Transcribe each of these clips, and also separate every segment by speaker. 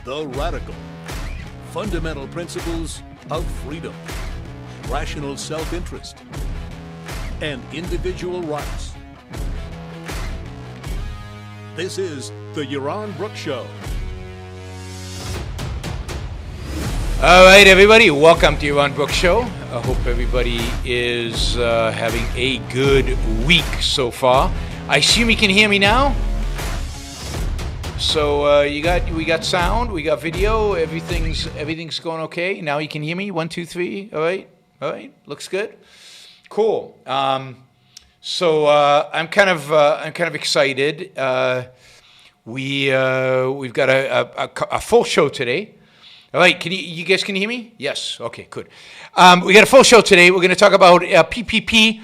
Speaker 1: The Radical. Fundamental principles of freedom, rational self-interest, and individual rights. This is the Yaron Brook Show.
Speaker 2: All right, everybody, welcome to Yaron Brook Show. I hope everybody is having a good week so far. I assume you can hear me now. So we got sound, we got video, everything's going okay. Now you can hear me. 1, 2, 3. All right, looks good. Cool. So I'm kind of excited. We've got a full show today. All right, you guys can hear me? Yes. Okay, good. We got a full show today. We're going to talk about PPP,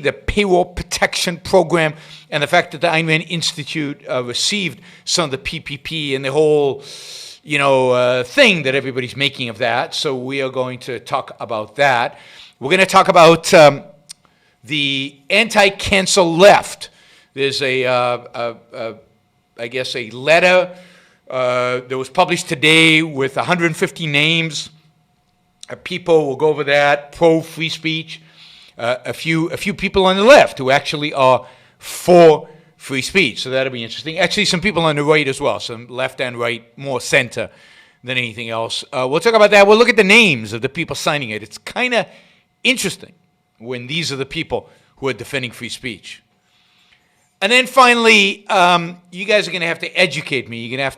Speaker 2: the Payroll Protection Program, and the fact that the Ayn Rand Institute received some of the PPP and the whole, thing that everybody's making of that. So we are going to talk about that. We're going to talk about the anti-cancel left. There's I guess a letter that was published today with 150 names of people. We'll go over that. Pro-free speech. A few people on the left who actually are for free speech. So that'll be interesting. Actually, some people on the right as well. Some left and right, more center than anything else. We'll talk about that. We'll look at the names of the people signing it. It's kind of interesting when these are the people who are defending free speech. And then finally, you guys are going to have to educate me. You're going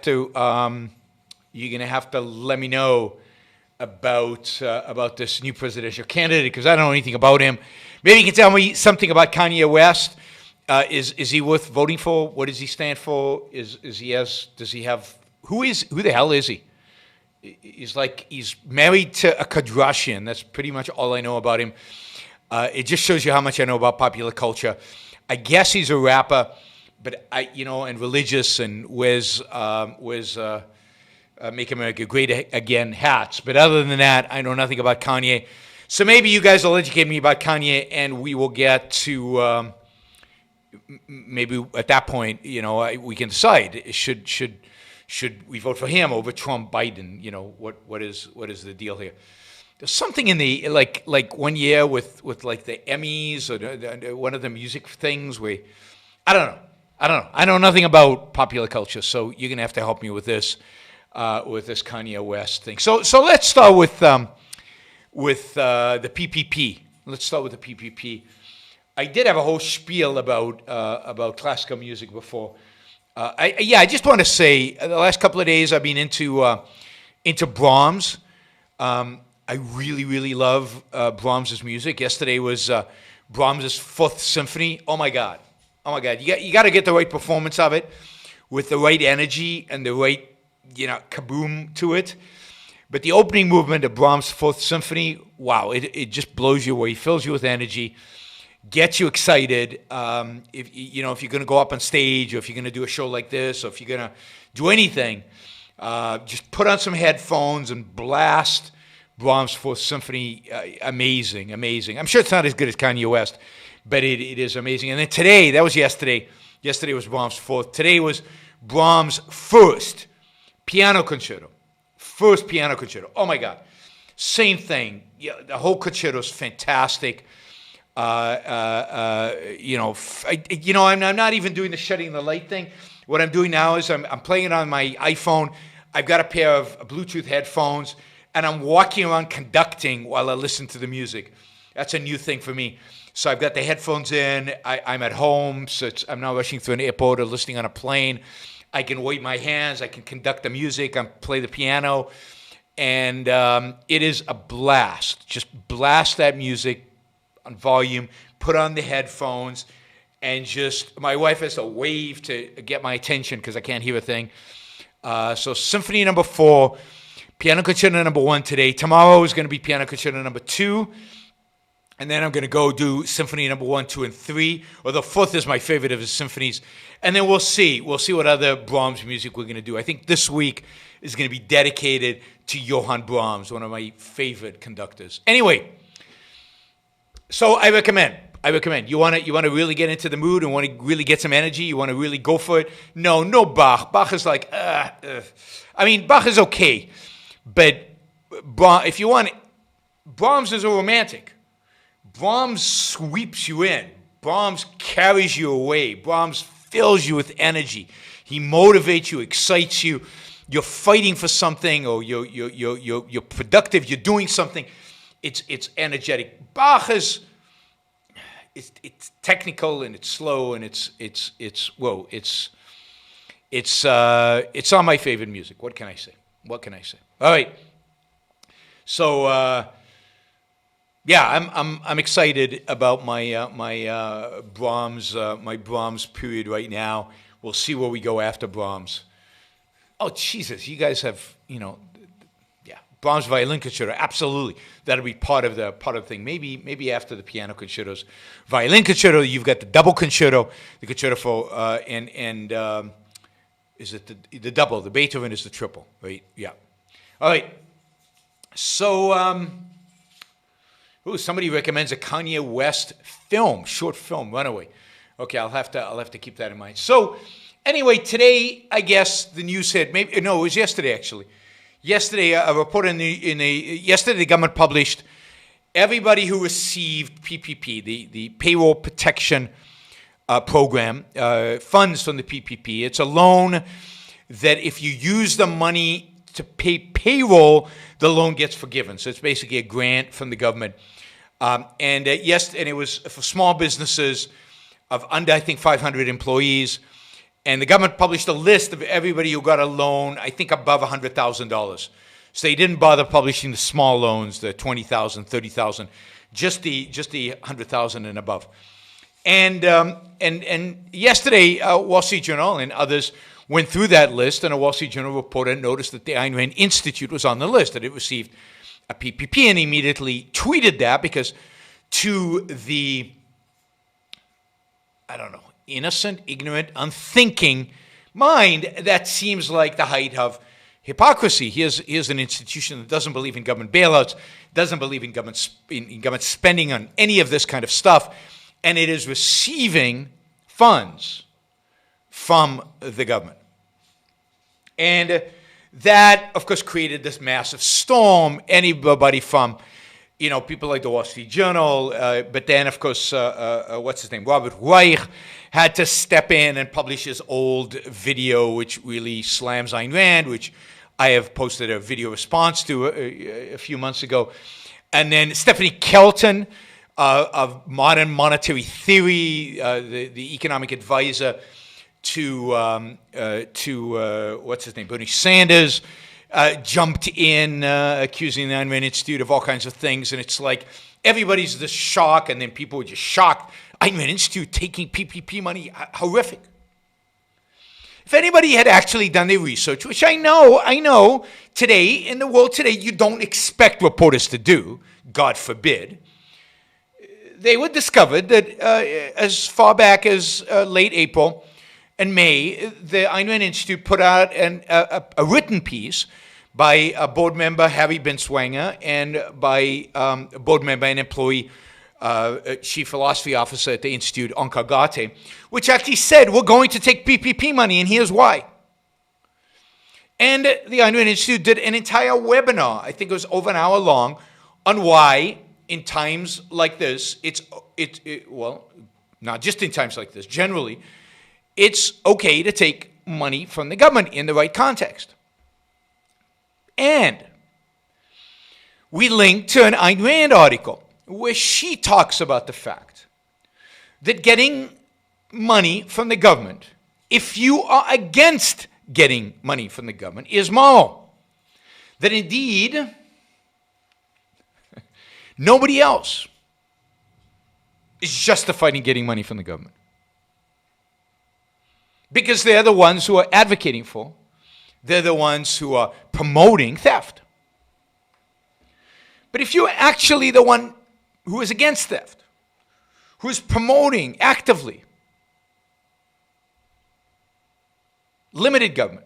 Speaker 2: to have to let me know about this new presidential candidate, because I don't know anything about him. Maybe you can tell me something about Kanye West. Is he worth voting for? What does he stand for? Who the hell is he? He's married to a Kardashian. That's pretty much all I know about him. It just shows you how much I know about popular culture. I guess he's a rapper, but and religious, and wears Make America Great Again hats. But other than that, I know nothing about Kanye. So maybe you guys will educate me about Kanye, and we will get to maybe at that point, we can decide should we vote for him over Trump, Biden? What is the deal here? There's something in the like 1 year with like the Emmys or one of the music things where I don't know. I know nothing about popular culture, so you're gonna have to help me with this Kanye West thing. So let's start with the PPP. Let's start with the PPP. I did have a whole spiel about classical music before. I just want to say the last couple of days I've been into Brahms. I really, really love Brahms's music. Yesterday was Brahms's 4th Symphony. Oh my God! You got to get the right performance of it, with the right energy and the right kaboom to it. But the opening movement of Brahms' 4th Symphony, wow! It just blows you away. Fills you with energy, gets you excited. If you're going to go up on stage, or if you're going to do a show like this, or if you're going to do anything, just put on some headphones and blast Brahms' 4th Symphony. Amazing. I'm sure it's not as good as Kanye West, but it is amazing. And then today, that was yesterday. Yesterday was Brahms' 4th. Today was Brahms' 1st piano concerto. 1st piano concerto. Oh my God. Same thing. Yeah, the whole concerto is fantastic. I'm not even doing the shutting the light thing. What I'm doing now is I'm playing it on my iPhone. I've got a pair of Bluetooth headphones, and I'm walking around conducting while I listen to the music. That's a new thing for me. So I've got the headphones in. I'm at home, so I'm not rushing through an airport or listening on a plane. I can wave my hands. I can conduct the music. I play the piano. And it is a blast. Just blast that music on volume, put on the headphones, and my wife has to wave to get my attention because I can't hear a thing. So Symphony number 4, Piano Concerto number 1 today. Tomorrow is going to be Piano Concerto number 2. And then I'm going to go do Symphony number 1, 2, and 3. Or the 4th is my favorite of his symphonies. And then we'll see. We'll see what other Brahms music we're going to do. I think this week is going to be dedicated to Johann Brahms, one of my favorite conductors. Anyway, so I recommend I recommend. You want to really get into the mood and want to really get some energy. You want to really go for it. No Bach. Bach is like, I mean, Bach is okay, but if you want, Brahms is a romantic. Brahms sweeps you in. Brahms carries you away. Brahms fills you with energy. He motivates you, excites you. You're fighting for something, or you're productive. You're doing something. It's energetic. Bach is it's technical and it's slow and it's not my favorite music. What can I say? All right. So yeah, I'm excited about my Brahms period right now. We'll see where we go after Brahms. Oh Jesus, you guys have Brahms violin concerto, absolutely. That'll be part of the thing. Maybe after the piano concertos, violin concerto. You've got the double concerto, the concerto for is it the double? The Beethoven is the triple, right? Yeah. All right. So, somebody recommends a Kanye West film, short film, Runaway. Okay, I'll have to keep that in mind. So, anyway, today I guess the news hit. It was yesterday actually. Yesterday, a report yesterday the government published everybody who received PPP, the Payroll Protection Program, funds from the PPP. It's a loan that if you use the money to pay payroll, the loan gets forgiven. So it's basically a grant from the government. And it was for small businesses of under, I think, 500 employees. And the government published a list of everybody who got a loan, I think above $100,000. So they didn't bother publishing the small loans, the $20,000, $30,000, just the $100,000 and above. And yesterday, Wall Street Journal and others went through that list, and a Wall Street Journal reporter noticed that the Ayn Rand Institute was on the list, that it received a PPP, and immediately tweeted that because to the, I don't know, innocent, ignorant, unthinking mind, that seems like the height of hypocrisy. Here's an institution that doesn't believe in government bailouts, doesn't believe in government spending on any of this kind of stuff, and it is receiving funds from the government. And that, of course, created this massive storm. Anybody from people like the Wall Street Journal, but then, of course, what's his name? Robert Reich had to step in and publish his old video, which really slams Ayn Rand, which I have posted a video response to a few months ago. And then Stephanie Kelton of Modern Monetary Theory, the economic advisor to what's his name? Bernie Sanders, jumped in, accusing the Ayn Rand Institute of all kinds of things, and it's like everybody's this shock, and then people were just shocked. Ayn Rand Institute taking PPP money, horrific. If anybody had actually done their research, which I know today, in the world today, you don't expect reporters to do, God forbid, they would discover that as far back as late April and May, the Ayn Rand Institute put out a written piece by a board member, Harry Binswanger, and by a board member and employee, chief philosophy officer at the Institute, Onkar Ghate, which actually said, we're going to take PPP money, and here's why. And the Ayn Rand Institute did an entire webinar, I think it was over an hour long, on why in times like this, well, not just in times like this, generally, it's okay to take money from the government in the right context. And we link to an Ayn Rand article where she talks about the fact that getting money from the government, if you are against getting money from the government, is moral. That indeed, nobody else is justified in getting money from the government. Because they're the ones who are advocating for, they're the ones who are promoting theft. But if you're actually the one who is against theft, who is promoting actively limited government,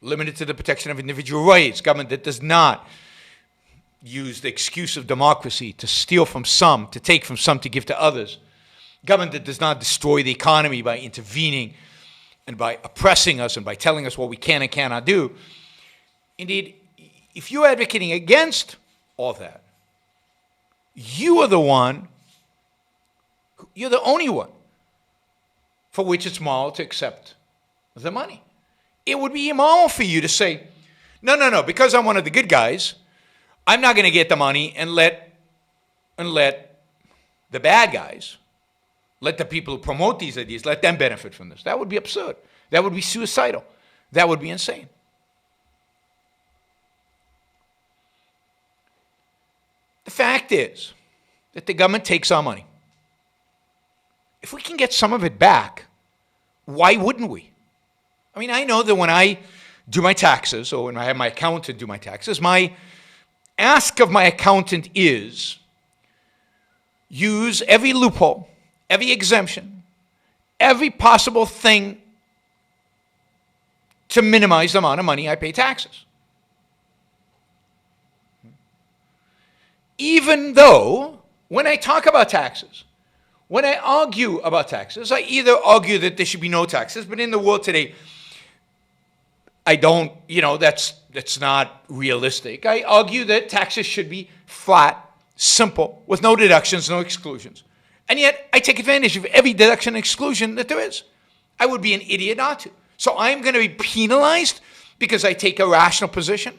Speaker 2: limited to the protection of individual rights, government that does not use the excuse of democracy to steal from some, to take from some, to give to others, Government that does not destroy the economy by intervening and by oppressing us and by telling us what we can and cannot do. Indeed, if you're advocating against all that, you are the one, you're the only one for which it's moral to accept the money. It would be immoral for you to say, no, because I'm one of the good guys, I'm not going to get the money and let the bad guys, let the people who promote these ideas, let them benefit from this. That would be absurd. That would be suicidal. That would be insane. The fact is that the government takes our money. If we can get some of it back, why wouldn't we? I mean, I know that when I do my taxes, or when I have my accountant do my taxes, my ask of my accountant is use every loophole, every exemption, every possible thing to minimize the amount of money I pay taxes. Even though, when I talk about taxes, when I argue about taxes, I either argue that there should be no taxes, but in the world today, I don't, that's not realistic. I argue that taxes should be flat, simple, with no deductions, no exclusions. And yet, I take advantage of every deduction and exclusion that there is. I would be an idiot not to. So I'm going to be penalized because I take a rational position?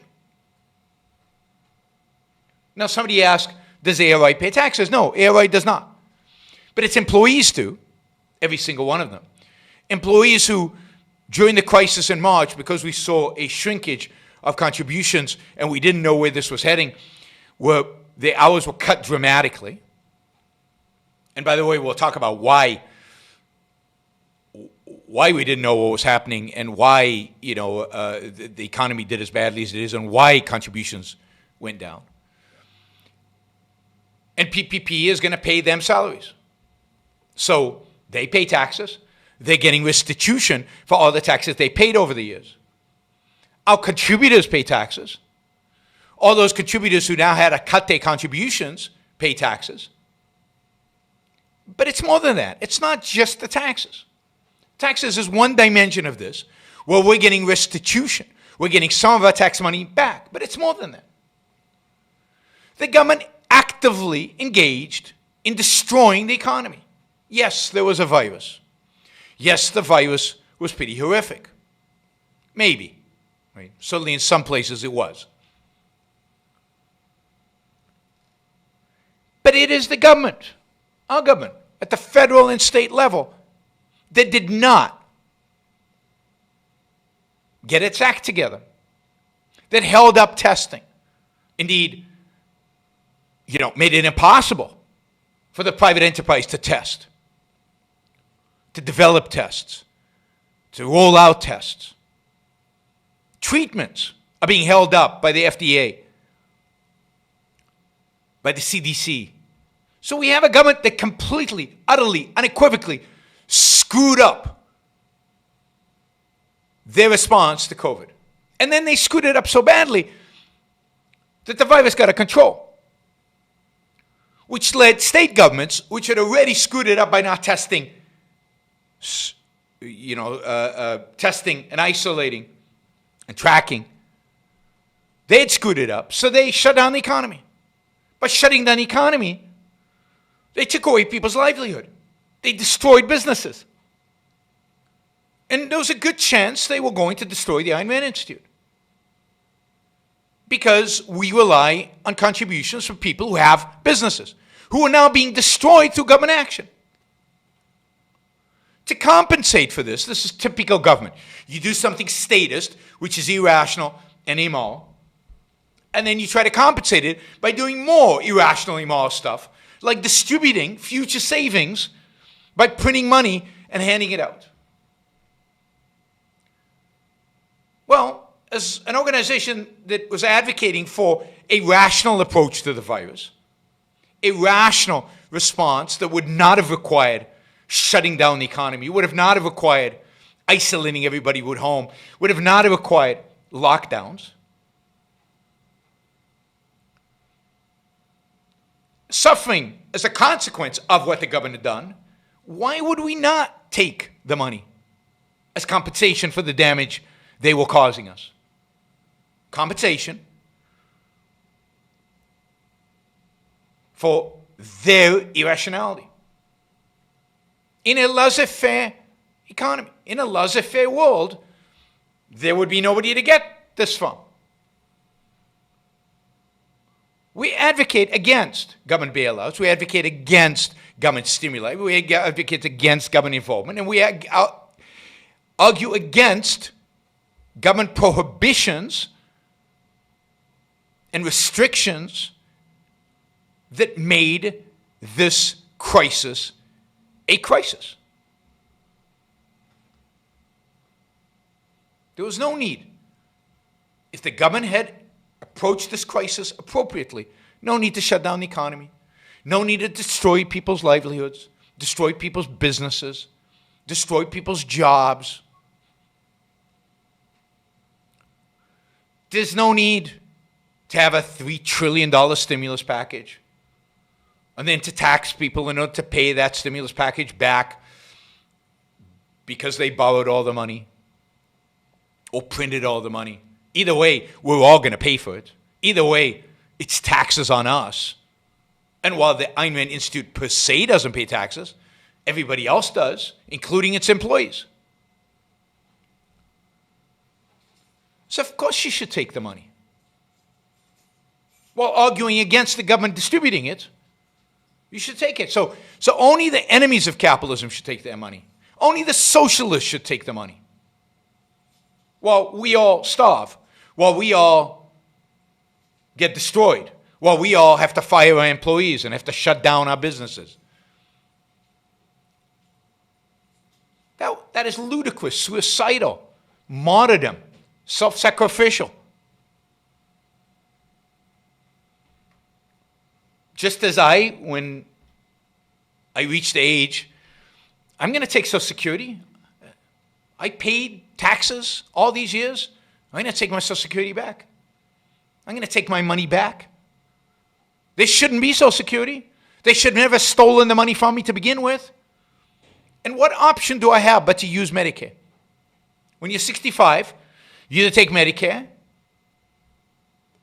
Speaker 2: Now, somebody asked, does ARI pay taxes? No, ARI does not. But its employees do, every single one of them. Employees who, during the crisis in March, because we saw a shrinkage of contributions and we didn't know where this was heading, the hours were cut dramatically. And by the way, we'll talk about why we didn't know what was happening and why the economy did as badly as it is and why contributions went down. And PPP is going to pay them salaries. So they pay taxes. They're getting restitution for all the taxes they paid over the years. Our contributors pay taxes. All those contributors who now had to cut their contributions pay taxes. But it's more than that. It's not just the taxes. Taxes is one dimension of this, where we're getting restitution. We're getting some of our tax money back. But it's more than that. The government actively engaged in destroying the economy. Yes, there was a virus. Yes, the virus was pretty horrific. Maybe. Right? Certainly in some places it was. But it is the government, our government, at the federal and state level, that did not get its act together, that held up testing. Indeed, made it impossible for the private enterprise to test, to develop tests, to roll out tests. Treatments are being held up by the FDA, by the CDC. So we have a government that completely, utterly, unequivocally screwed up their response to COVID. And then they screwed it up so badly that the virus got out of control, which led state governments, which had already screwed it up by not testing, testing and isolating and tracking. They had screwed it up, so they shut down the economy. By shutting down the economy, they took away people's livelihood. They destroyed businesses. And there was a good chance they were going to destroy the Iron Man Institute. Because we rely on contributions from people who have businesses, who are now being destroyed through government action. To compensate for this is typical government. You do something statist, which is irrational and immoral, and then you try to compensate it by doing more irrational, immoral stuff, like distributing future savings by printing money and handing it out. Well, as an organization that was advocating for a rational approach to the virus, a rational response that would not have required shutting down the economy, would have not have required isolating everybody at home, would have not have required lockdowns. Suffering as a consequence of what the government had done Why would we not take the money as compensation for the damage they were causing us? Compensation for their irrationality. In a laissez-faire economy, in a laissez-faire world, there would be nobody to get this from. We advocate against government bailouts. We advocate against government stimuli. We advocate against government involvement. And we argue against government prohibitions and restrictions that made this crisis a crisis. There was no need. If the government had approached this crisis appropriately, no need to shut down the economy, no need to destroy people's livelihoods, destroy people's businesses, destroy people's jobs. There's no need to have a $3 trillion stimulus package and then to tax people in order to pay that stimulus package back because they borrowed all the money or printed all the money. Either way, we're all going to pay for it. Either way, it's taxes on us. And while the Ayn Rand Institute per se doesn't pay taxes, everybody else does, including its employees. So of course she should take the money. While arguing against the government distributing it, you should take it. So only the enemies of capitalism should take their money. Only the socialists should take the money. While we all starve, while we all get destroyed, while we all have to fire our employees and have to shut down our businesses. That is ludicrous, suicidal, martyrdom, self-sacrificial. Just as when I reached the age, I'm going to take Social Security. I paid taxes all these years. I'm going to take my Social Security back. I'm going to take my money back. There shouldn't be Social Security. They should never have stolen the money from me to begin with. And what option do I have but to use Medicare? When you're 65, you either take Medicare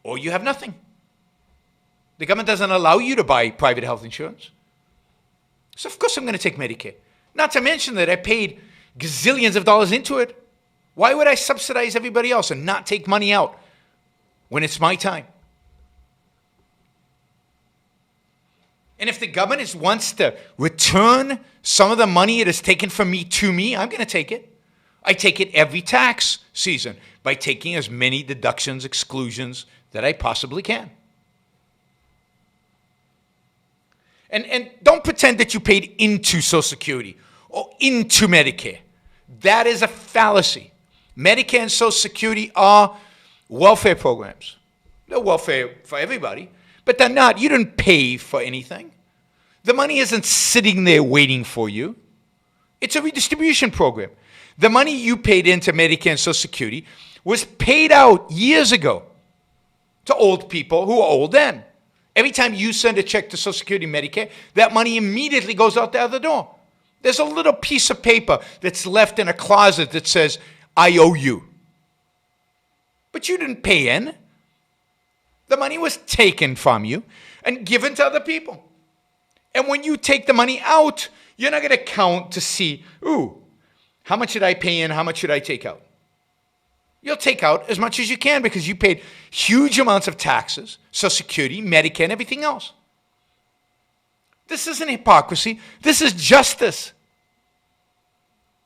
Speaker 2: or you have nothing. The government doesn't allow you to buy private health insurance. So of course I'm going to take Medicare. Not to mention that I paid gazillions of dollars into it. Why would I subsidize everybody else and not take money out when it's my time? And if the government wants to return some of the money it has taken from me to me, I'm going to take it. I take it every tax season by taking as many deductions, exclusions that I possibly can. And don't pretend that you paid into Social Security or into Medicare. That is a fallacy. Medicare and Social Security are welfare programs. They're welfare for everybody, but they're not. You didn't pay for anything. The money isn't sitting there waiting for you. It's a redistribution program. The money you paid into Medicare and Social Security was paid out years ago to old people who were old then. Every time you send a check to Social Security and Medicare, that money immediately goes out the other door. There's a little piece of paper that's left in a closet that says, I owe you. But you didn't pay in. The money was taken from you and given to other people. And when you take the money out, you're not going to count to see, ooh, how much did I pay in? How much should I take out? You'll take out as much as you can because you paid huge amounts of taxes, Social Security, Medicare, and everything else. This isn't hypocrisy. This is justice.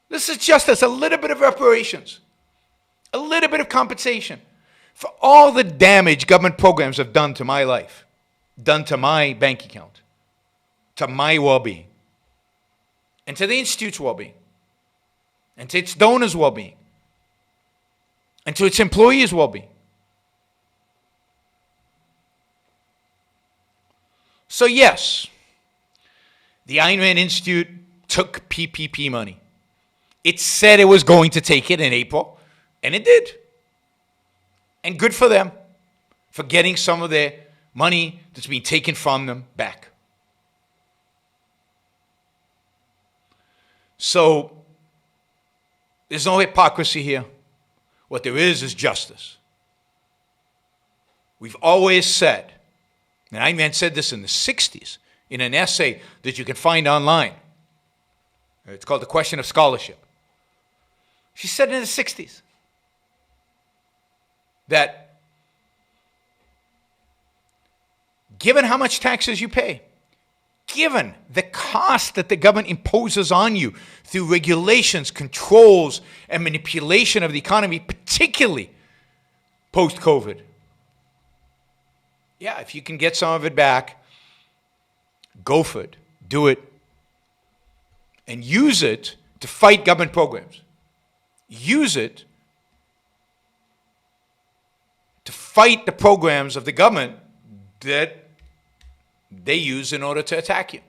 Speaker 2: This is justice, a little bit of reparations, a little bit of compensation for all the damage government programs have done to my life, done to my bank account, to my well-being, and to the Institute's well-being, and to its donors' well-being, and to its employees' well-being. So yes, the Ayn Rand Institute took PPP money. It said it was going to take it in April, and it did. And good for them for getting some of their money that's being taken from them back. So there's no hypocrisy here. What there is justice. We've always said, and I even said this in the 60s, in an essay that you can find online. It's called The Question of Scholarship. She said in the 60s that given how much taxes you pay, given the cost that the government imposes on you through regulations, controls, and manipulation of the economy, particularly post-COVID, yeah, if you can get some of it back, go for it, do it, and use it to fight government programs. Use it to fight the programs of the government that they use in order to attack you.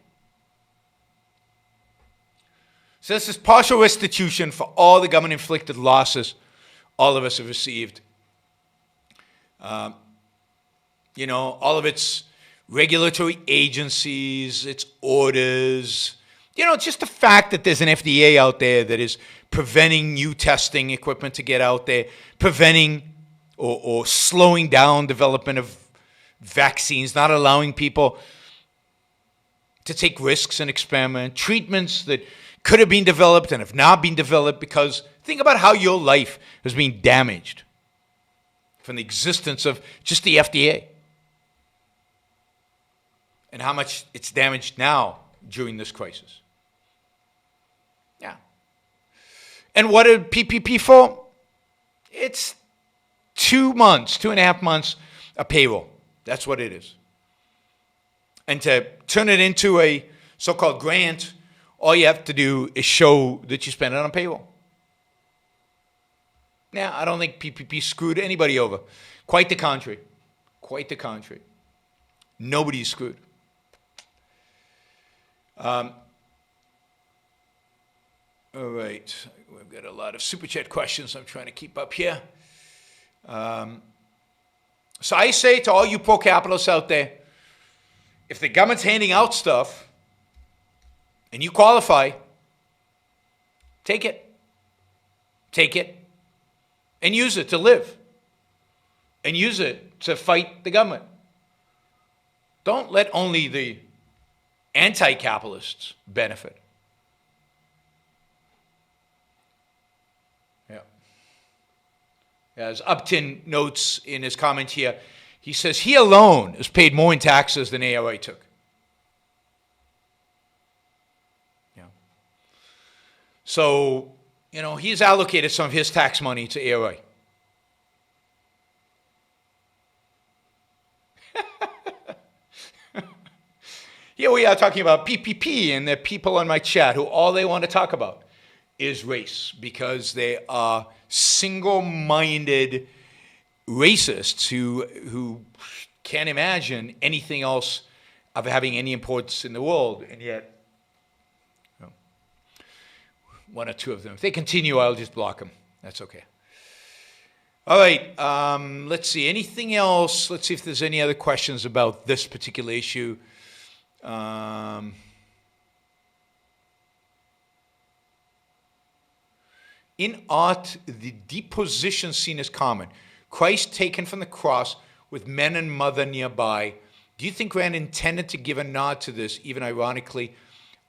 Speaker 2: So this is partial restitution for all the government-inflicted losses all of us have received. You know, all of its regulatory agencies, its orders. You know, just the fact that there's an FDA out there that is preventing new testing equipment to get out there, preventing or slowing down development of vaccines, not allowing people to take risks and experiment, treatments that could have been developed and have not been developed because think about how your life has been damaged from the existence of just the FDA and how much it's damaged now during this crisis. Yeah. And what did PPP for? It's 2 months, 2.5 months of payroll. That's what it is. And to turn it into a so-called grant, all you have to do is show that you spent it on payroll. Now, I don't think PPP screwed anybody over. Quite the contrary. Quite the contrary. Nobody's screwed. All right. We've got a lot of Super Chat questions I'm trying to keep up here. So I say to all you pro-capitalists out there, if the government's handing out stuff and you qualify, take it. Take it and use it to live. And use it to fight the government. Don't let only the anti-capitalists benefit. Yeah. As Upton notes in his comment here, he says he alone has paid more in taxes than ARI took. Yeah. So, you know, he's allocated some of his tax money to ARI. Here we are talking about PPP, and there are people on my chat who all they want to talk about is race because they are single-minded racists who can't imagine anything else of having any importance in the world, and yet, you know, one or two of them. If they continue, I'll just block them. That's okay. All right, let's see. Anything else? Let's see if there's any other questions about this particular issue. In art, the deposition scene is common. Christ taken from the cross with men and mother nearby. Do you think Rand intended to give a nod to this, even ironically?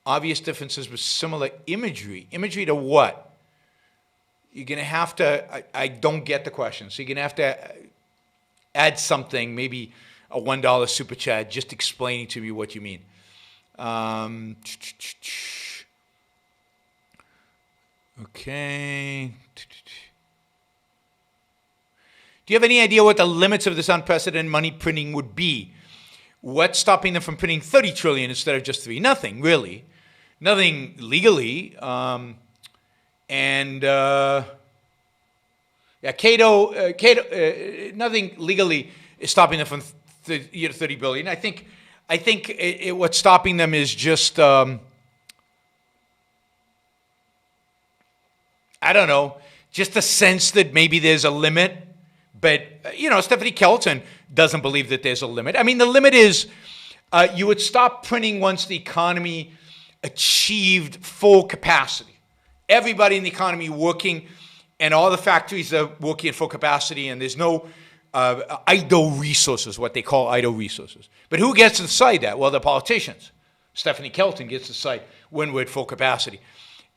Speaker 2: Obvious differences with similar imagery. Imagery to what? You're going to have to, I don't get the question. So you're going to have to add something, maybe a $1 super chat, just explaining to me what you mean. Okay. Do you have any idea what the limits of this unprecedented money printing would be? What's stopping them from printing 30 trillion instead of just 3? Nothing, really. Nothing legally. Nothing legally is stopping them from 30 billion. I think what's stopping them is just, I don't know, just a sense that maybe there's a limit. But, you know, Stephanie Kelton doesn't believe that there's a limit. I mean, the limit is you would stop printing once the economy achieved full capacity. everybody in the economy working, and all the factories are working at full capacity, and there's no idle resources, what they call idle resources. But who gets to decide that? Well, the politicians. Stephanie Kelton gets to decide when we're at full capacity.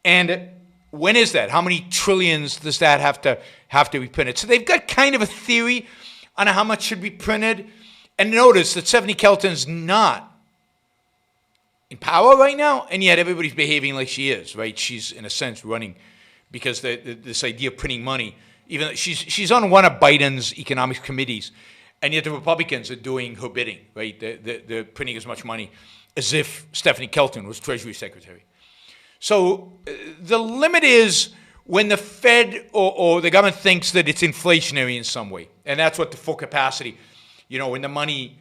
Speaker 2: And when is that? How many trillions does that have to be printed? So they've got kind of a theory on how much should be printed. And notice that Stephanie Kelton's not in power right now, and yet everybody's behaving like she is, right? She's, in a sense, running because this idea of printing money, even she's on one of Biden's economics committees, and yet the Republicans are doing her bidding, right? They're printing as much money as if Stephanie Kelton was Treasury Secretary. So the limit is when the Fed or the government thinks that it's inflationary in some way, and that's what the full capacity, when the money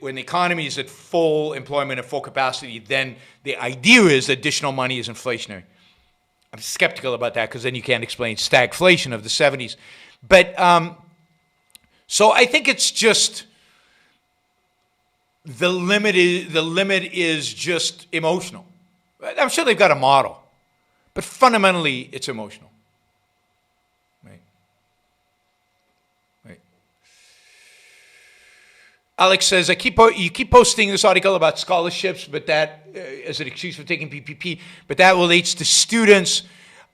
Speaker 2: when the economy is at full employment at full capacity, then the idea is that additional money is inflationary. I'm skeptical about that because then you can't explain stagflation of the 70s. But so I think it's just the limit is just emotional. I'm sure they've got a model, but fundamentally it's emotional. Right. Alex says, you keep posting this article about scholarships, but that as an excuse for taking PPP, but that relates to students.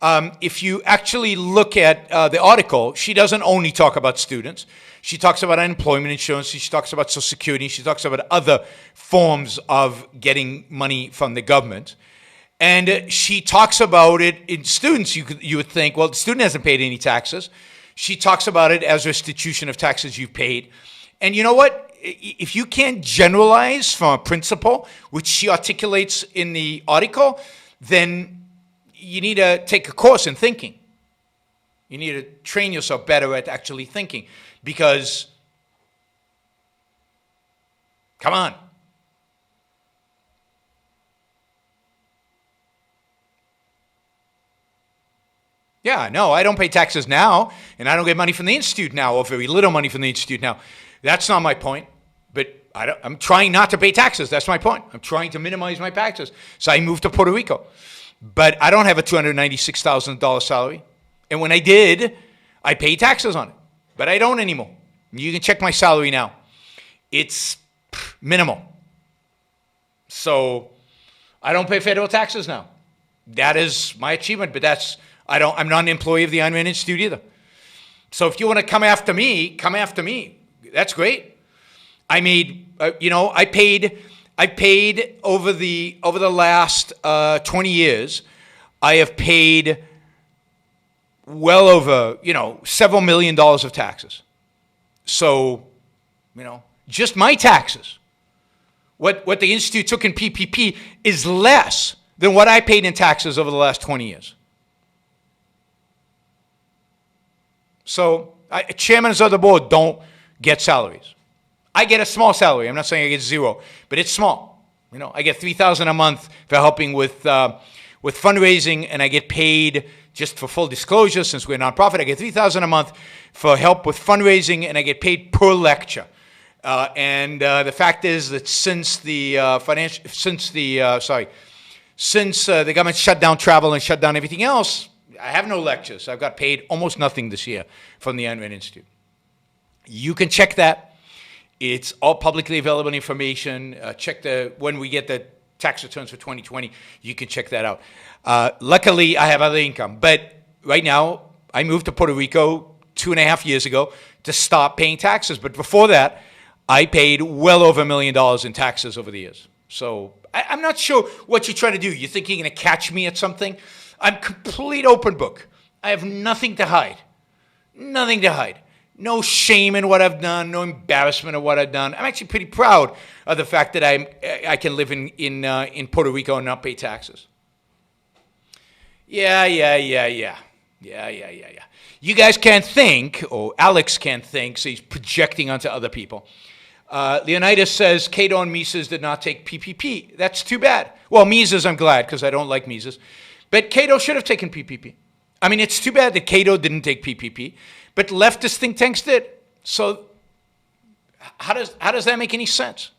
Speaker 2: If you actually look at the article, she doesn't only talk about students. She talks about unemployment insurance. She talks about Social Security. She talks about other forms of getting money from the government. And she talks about it in students. You would think, well, the student hasn't paid any taxes. She talks about it as restitution of taxes you've paid. And you know what? If you can't generalize from a principle, which she articulates in the article, then you need to take a course in thinking. You need to train yourself better at actually thinking. Because, come on. Yeah, no, I don't pay taxes now, and I don't get money from the Institute now, or very little money from the Institute now. That's not my point. But I'm trying not to pay taxes. That's my point. I'm trying to minimize my taxes. So I moved to Puerto Rico. But I don't have a $296,000 salary. And when I did, I paid taxes on it. But I don't anymore. You can check my salary now. It's minimal. So I don't pay federal taxes now. That is my achievement, but I'm not an employee of the Ayn Rand Institute either. So if you want to come after me, come after me. That's great. I made, I paid over the last 20 years, I have paid well over, several $1 million of taxes. So, just my taxes, what the Institute took in PPP is less than what I paid in taxes over the last 20 years. So, chairmen of the board don't get salaries. I get a small salary. I'm not saying I get zero, but it's small. I get $3,000 a month for helping with fundraising, and I get paid, just for full disclosure, since we're a nonprofit, I get $3,000 a month for help with fundraising, and I get paid per lecture. And the fact is that since the government shut down travel and shut down everything else, I have no lectures. I've got paid almost nothing this year from the Ayn Rand Institute. You can check that. It's all publicly available information. Check when we get the tax returns for 2020, you can check that out. Luckily, I have other income. But right now, I moved to Puerto Rico 2.5 years ago to stop paying taxes. But before that, I paid well over $1 million in taxes over the years. So I'm not sure what you're trying to do. You think you're going to catch me at something? I'm complete open book. I have nothing to hide. Nothing to hide. No shame in what I've done, no embarrassment of what I've done. I'm actually pretty proud of the fact that I can live in Puerto Rico and not pay taxes. Yeah. You guys can't think, or Alex can't think, so he's projecting onto other people. Leonidas says, Cato and Mises did not take PPP. That's too bad. Well, Mises, I'm glad, because I don't like Mises. But Cato should have taken PPP. I mean, it's too bad that Cato didn't take PPP. But leftist think tanks did. So how does that make any sense?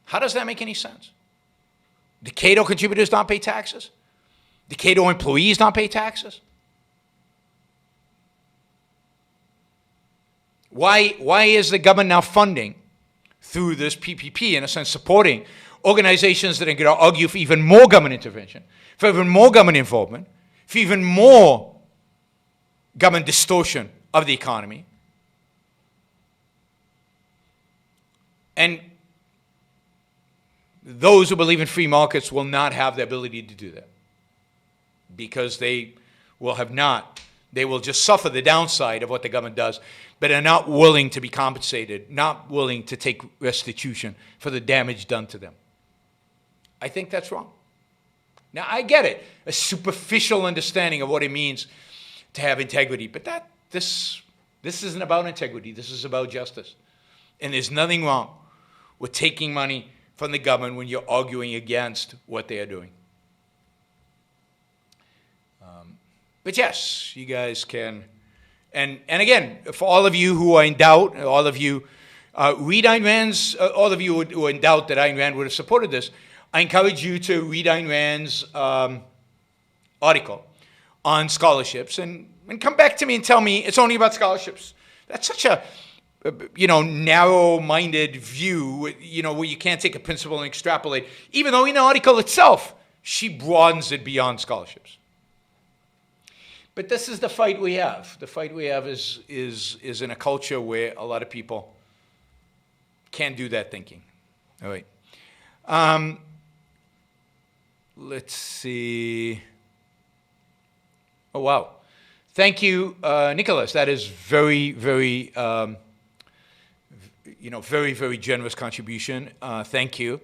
Speaker 2: How does that make any sense? The Cato contributors don't pay taxes? The Cato employees don't pay taxes? Why is the government now funding, through this PPP, in a sense, supporting organizations that are going to argue for even more government intervention, for even more government involvement, for even more government distortion of the economy? And those who believe in free markets will not have the ability to do that, because they will just suffer the downside of what the government does, but are not willing to be compensated, not willing to take restitution for the damage done to them. I think that's wrong. Now, I get it, a superficial understanding of what it means to have integrity, but this isn't about integrity. This is about justice. And there's nothing wrong with taking money from the government when you're arguing against what they are doing. But yes, you guys can. And again, for all of you who are in doubt, all of you read Ayn Rand's, all of you who are in doubt that Ayn Rand would have supported this, I encourage you to read Ayn Rand's article on scholarships and come back to me and tell me it's only about scholarships. That's such a narrow-minded view, where you can't take a principle and extrapolate, even though in the article itself, she broadens it beyond scholarships. But this is the fight we have. The fight we have is in a culture where a lot of people can't do that thinking. All right. Let's see. Oh, wow. Thank you, Nicholas. That is very, very, very, very generous contribution. Thank you.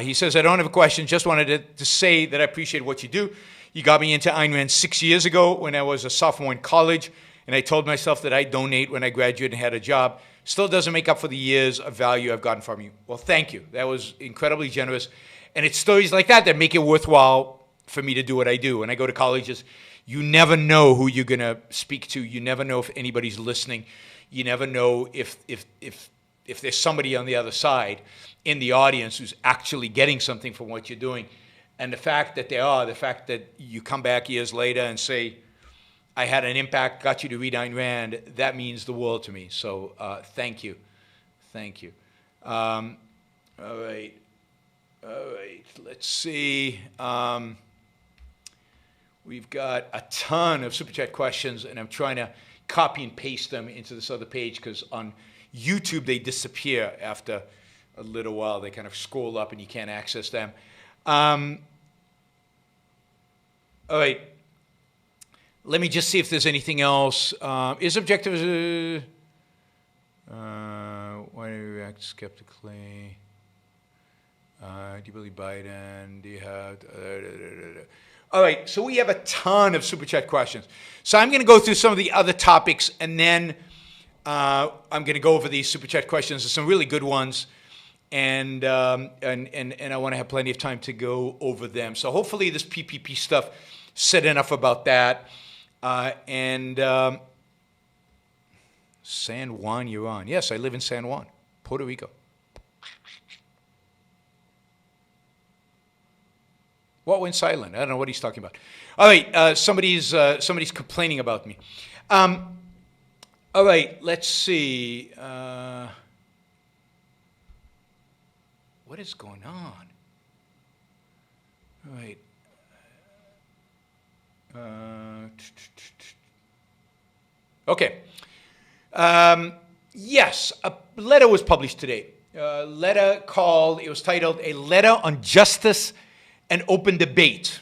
Speaker 2: He says, I don't have a question. Just wanted to say that I appreciate what you do. You got me into Ayn Rand 6 years ago when I was a sophomore in college, and I told myself that I'd donate when I graduated and had a job. Still doesn't make up for the years of value I've gotten from you. Well, thank you. That was incredibly generous. And it's stories like that make it worthwhile for me to do what I do. When I go to colleges, you never know who you're going to speak to. You never know if anybody's listening. You never know if there's somebody on the other side in the audience who's actually getting something from what you're doing. And the fact that you come back years later and say, I had an impact, got you to read Ayn Rand, that means the world to me. So thank you. Thank you. All right. Let's see. We've got a ton of Super Chat questions, and I'm trying to copy and paste them into this other page because on YouTube they disappear after a little while. They kind of scroll up and you can't access them. All right. Let me just see if there's anything else. Is objective... why do you react skeptically? Do you believe Biden? Do you have... All right, so we have a ton of Super Chat questions. So I'm going to go through some of the other topics, and then I'm going to go over these Super Chat questions. There's some really good ones, and I want to have plenty of time to go over them. So hopefully this PPP stuff said enough about that. San Juan, Yaron. Yes, I live in San Juan, Puerto Rico. What went silent? I don't know what he's talking about. All right, somebody's complaining about me. All right, let's see. What is going on? All right. Okay. Yes, a letter was published today. A letter it was titled A Letter on Justice and Open Debate.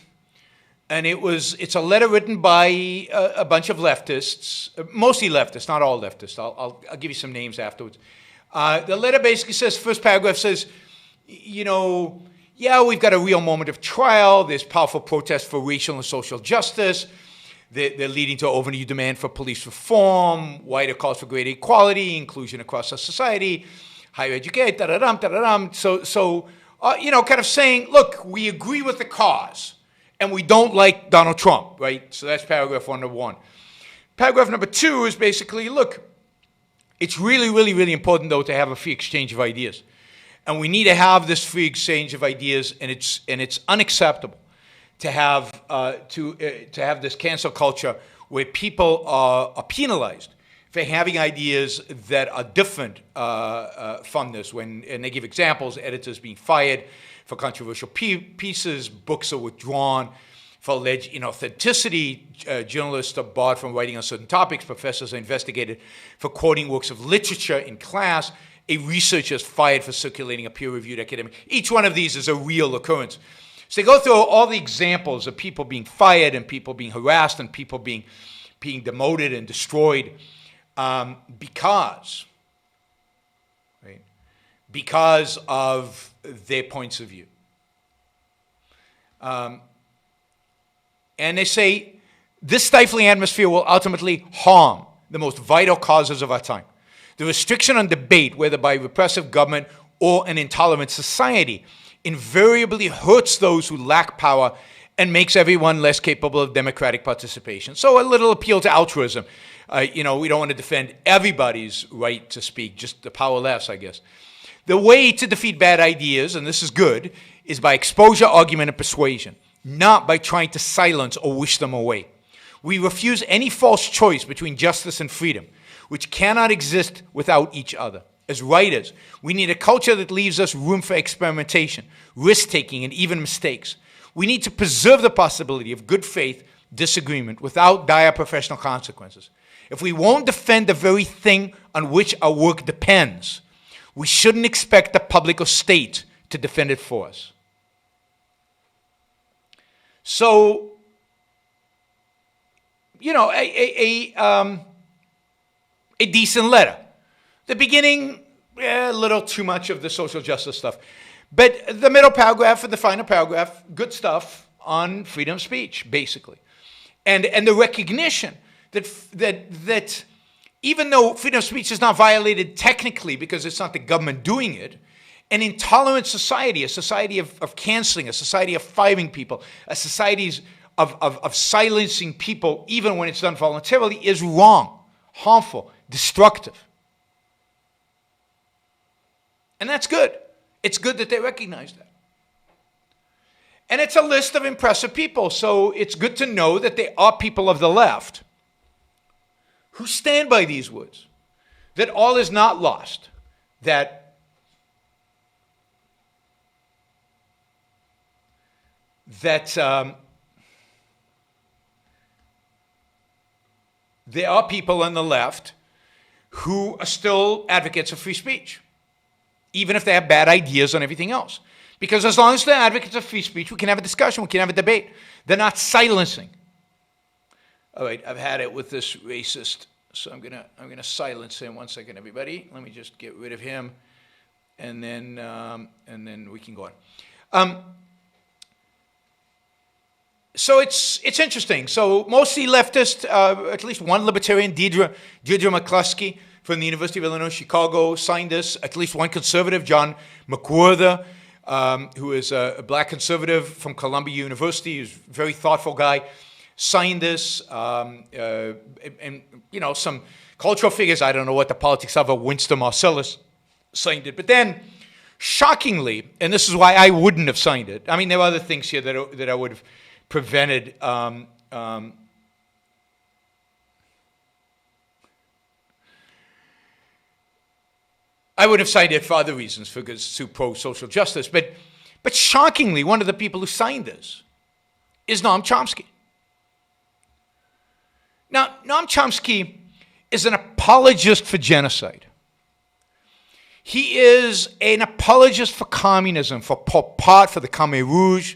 Speaker 2: And it's a letter written by a bunch of leftists, mostly leftists, not all leftists. I'll give you some names afterwards. The letter basically says, first paragraph says, yeah, we've got a real moment of trial. There's powerful protests for racial and social justice. They're leading to overdue demand for police reform, wider calls for greater equality, inclusion across our society, higher education, da-da-dum. So kind of saying, look, we agree with the cause, and we don't like Donald Trump, right? So that's paragraph number 1. Paragraph number 2 is basically, look, it's really, really, really important, though, to have a free exchange of ideas. And we need to have this free exchange of ideas, and it's unacceptable to have this cancel culture where people are penalized for having ideas that are different from this. And they give examples: editors being fired for controversial pieces, books are withdrawn for alleged inauthenticity, journalists are barred from writing on certain topics, professors are investigated for quoting works of literature in class, a researcher is fired for circulating a peer-reviewed academic. Each one of these is a real occurrence. So they go through all the examples of people being fired and people being harassed and people being demoted and destroyed because of their points of view. And they say this stifling atmosphere will ultimately harm the most vital causes of our time. The restriction on debate, whether by repressive government or an intolerant society, invariably hurts those who lack power and makes everyone less capable of democratic participation. So a little appeal to altruism. We don't want to defend everybody's right to speak, just the powerless, I guess. The way to defeat bad ideas, and this is good, is by exposure, argument, and persuasion, not by trying to silence or wish them away. We refuse any false choice between justice and freedom, which cannot exist without each other. As writers, we need a culture that leaves us room for experimentation, risk-taking, and even mistakes. We need to preserve the possibility of good faith disagreement without dire professional consequences. If we won't defend the very thing on which our work depends, we shouldn't expect the public or state to defend it for us. So, a decent letter. The beginning, a little too much of the social justice stuff. But the middle paragraph and the final paragraph, good stuff on freedom of speech, basically. And the recognition that even though freedom of speech is not violated technically because it's not the government doing it, an intolerant society, a society of canceling, a society of firing people, a society of silencing people even when it's done voluntarily is wrong, harmful, destructive. And that's good. It's good that they recognize that. And it's a list of impressive people, so it's good to know that there are people of the left who stand by these words, that all is not lost, that there are people on the left who are still advocates of free speech, even if they have bad ideas on everything else. Because as long as they're advocates of free speech, we can have a discussion, we can have a debate. They're not silencing. All right, I've had it with this racist, so I'm gonna silence him. 1 second, everybody. Let me just get rid of him, and then we can go on. So it's interesting. So mostly leftist, at least one libertarian, Deirdre McCluskey from the University of Illinois Chicago signed this. At least one conservative, John McWhorter, who is a black conservative from Columbia University, who's a very thoughtful guy, signed this. And some cultural figures, I don't know what the politics of, Winston Marsalis signed it. But then, shockingly, and this is why I wouldn't have signed it. I mean, there are other things here that I would have prevented. I would have signed it for other reasons, because to pro-social justice. But shockingly, one of the people who signed this is Noam Chomsky. Now, Noam Chomsky is an apologist for genocide. He is an apologist for communism, for Pol Pot, for the Khmer Rouge.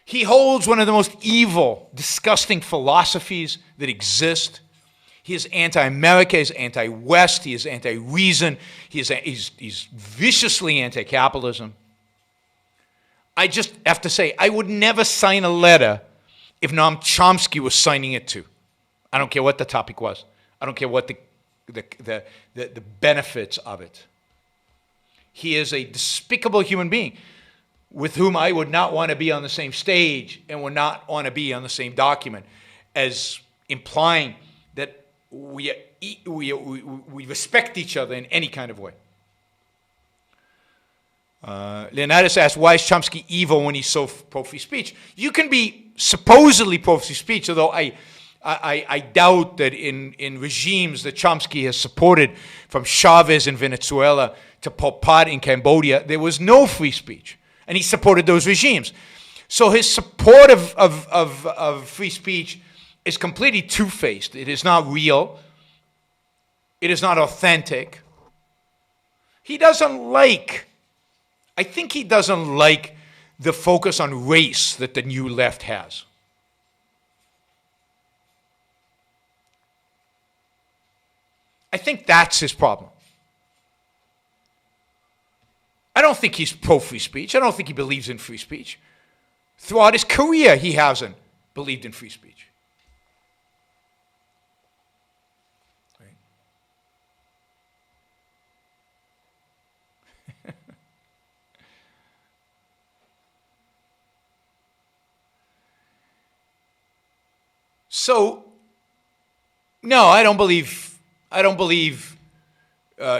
Speaker 2: He holds one of the most evil, disgusting philosophies that exist. He is anti-America, he is anti-West, he is anti-reason, he's viciously anti-capitalism. I just have to say, I would never sign a letter if Noam Chomsky was signing it to. I don't care what the topic was. I don't care what the benefits of it. He is a despicable human being with whom I would not want to be on the same stage and would not want to be on the same document, as implying that we respect each other in any kind of way. Leonidas asked, why is Chomsky evil when he's so pro-free speech? You can be supposedly pro-free speech, although I doubt that in regimes that Chomsky has supported, from Chavez in Venezuela to Pol Pot in Cambodia, there was no free speech. And he supported those regimes. So his support of free speech is completely two-faced. It is not real. It is not authentic. He doesn't like, I think he doesn't like the focus on race that the new left has. I think that's his problem. I don't think he's pro-free speech. I don't think he believes in free speech. Throughout his career, he hasn't believed in free speech. Right? So, no, I don't believe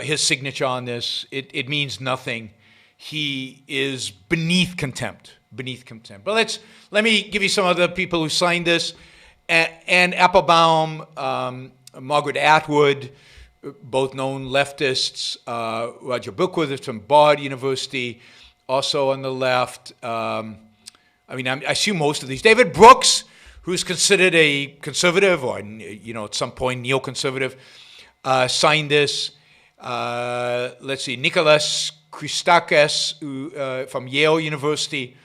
Speaker 2: his signature on this. It means nothing. He is beneath contempt. Beneath contempt. But let me give you some other people who signed this. Anne Applebaum, Margaret Atwood, both known leftists. Roger Brookworth from Bard University, also on the left. I assume most of these. David Brooks, who's considered a conservative or, at some point neoconservative, signed this. Let's see, Nicholas Christakis from Yale University.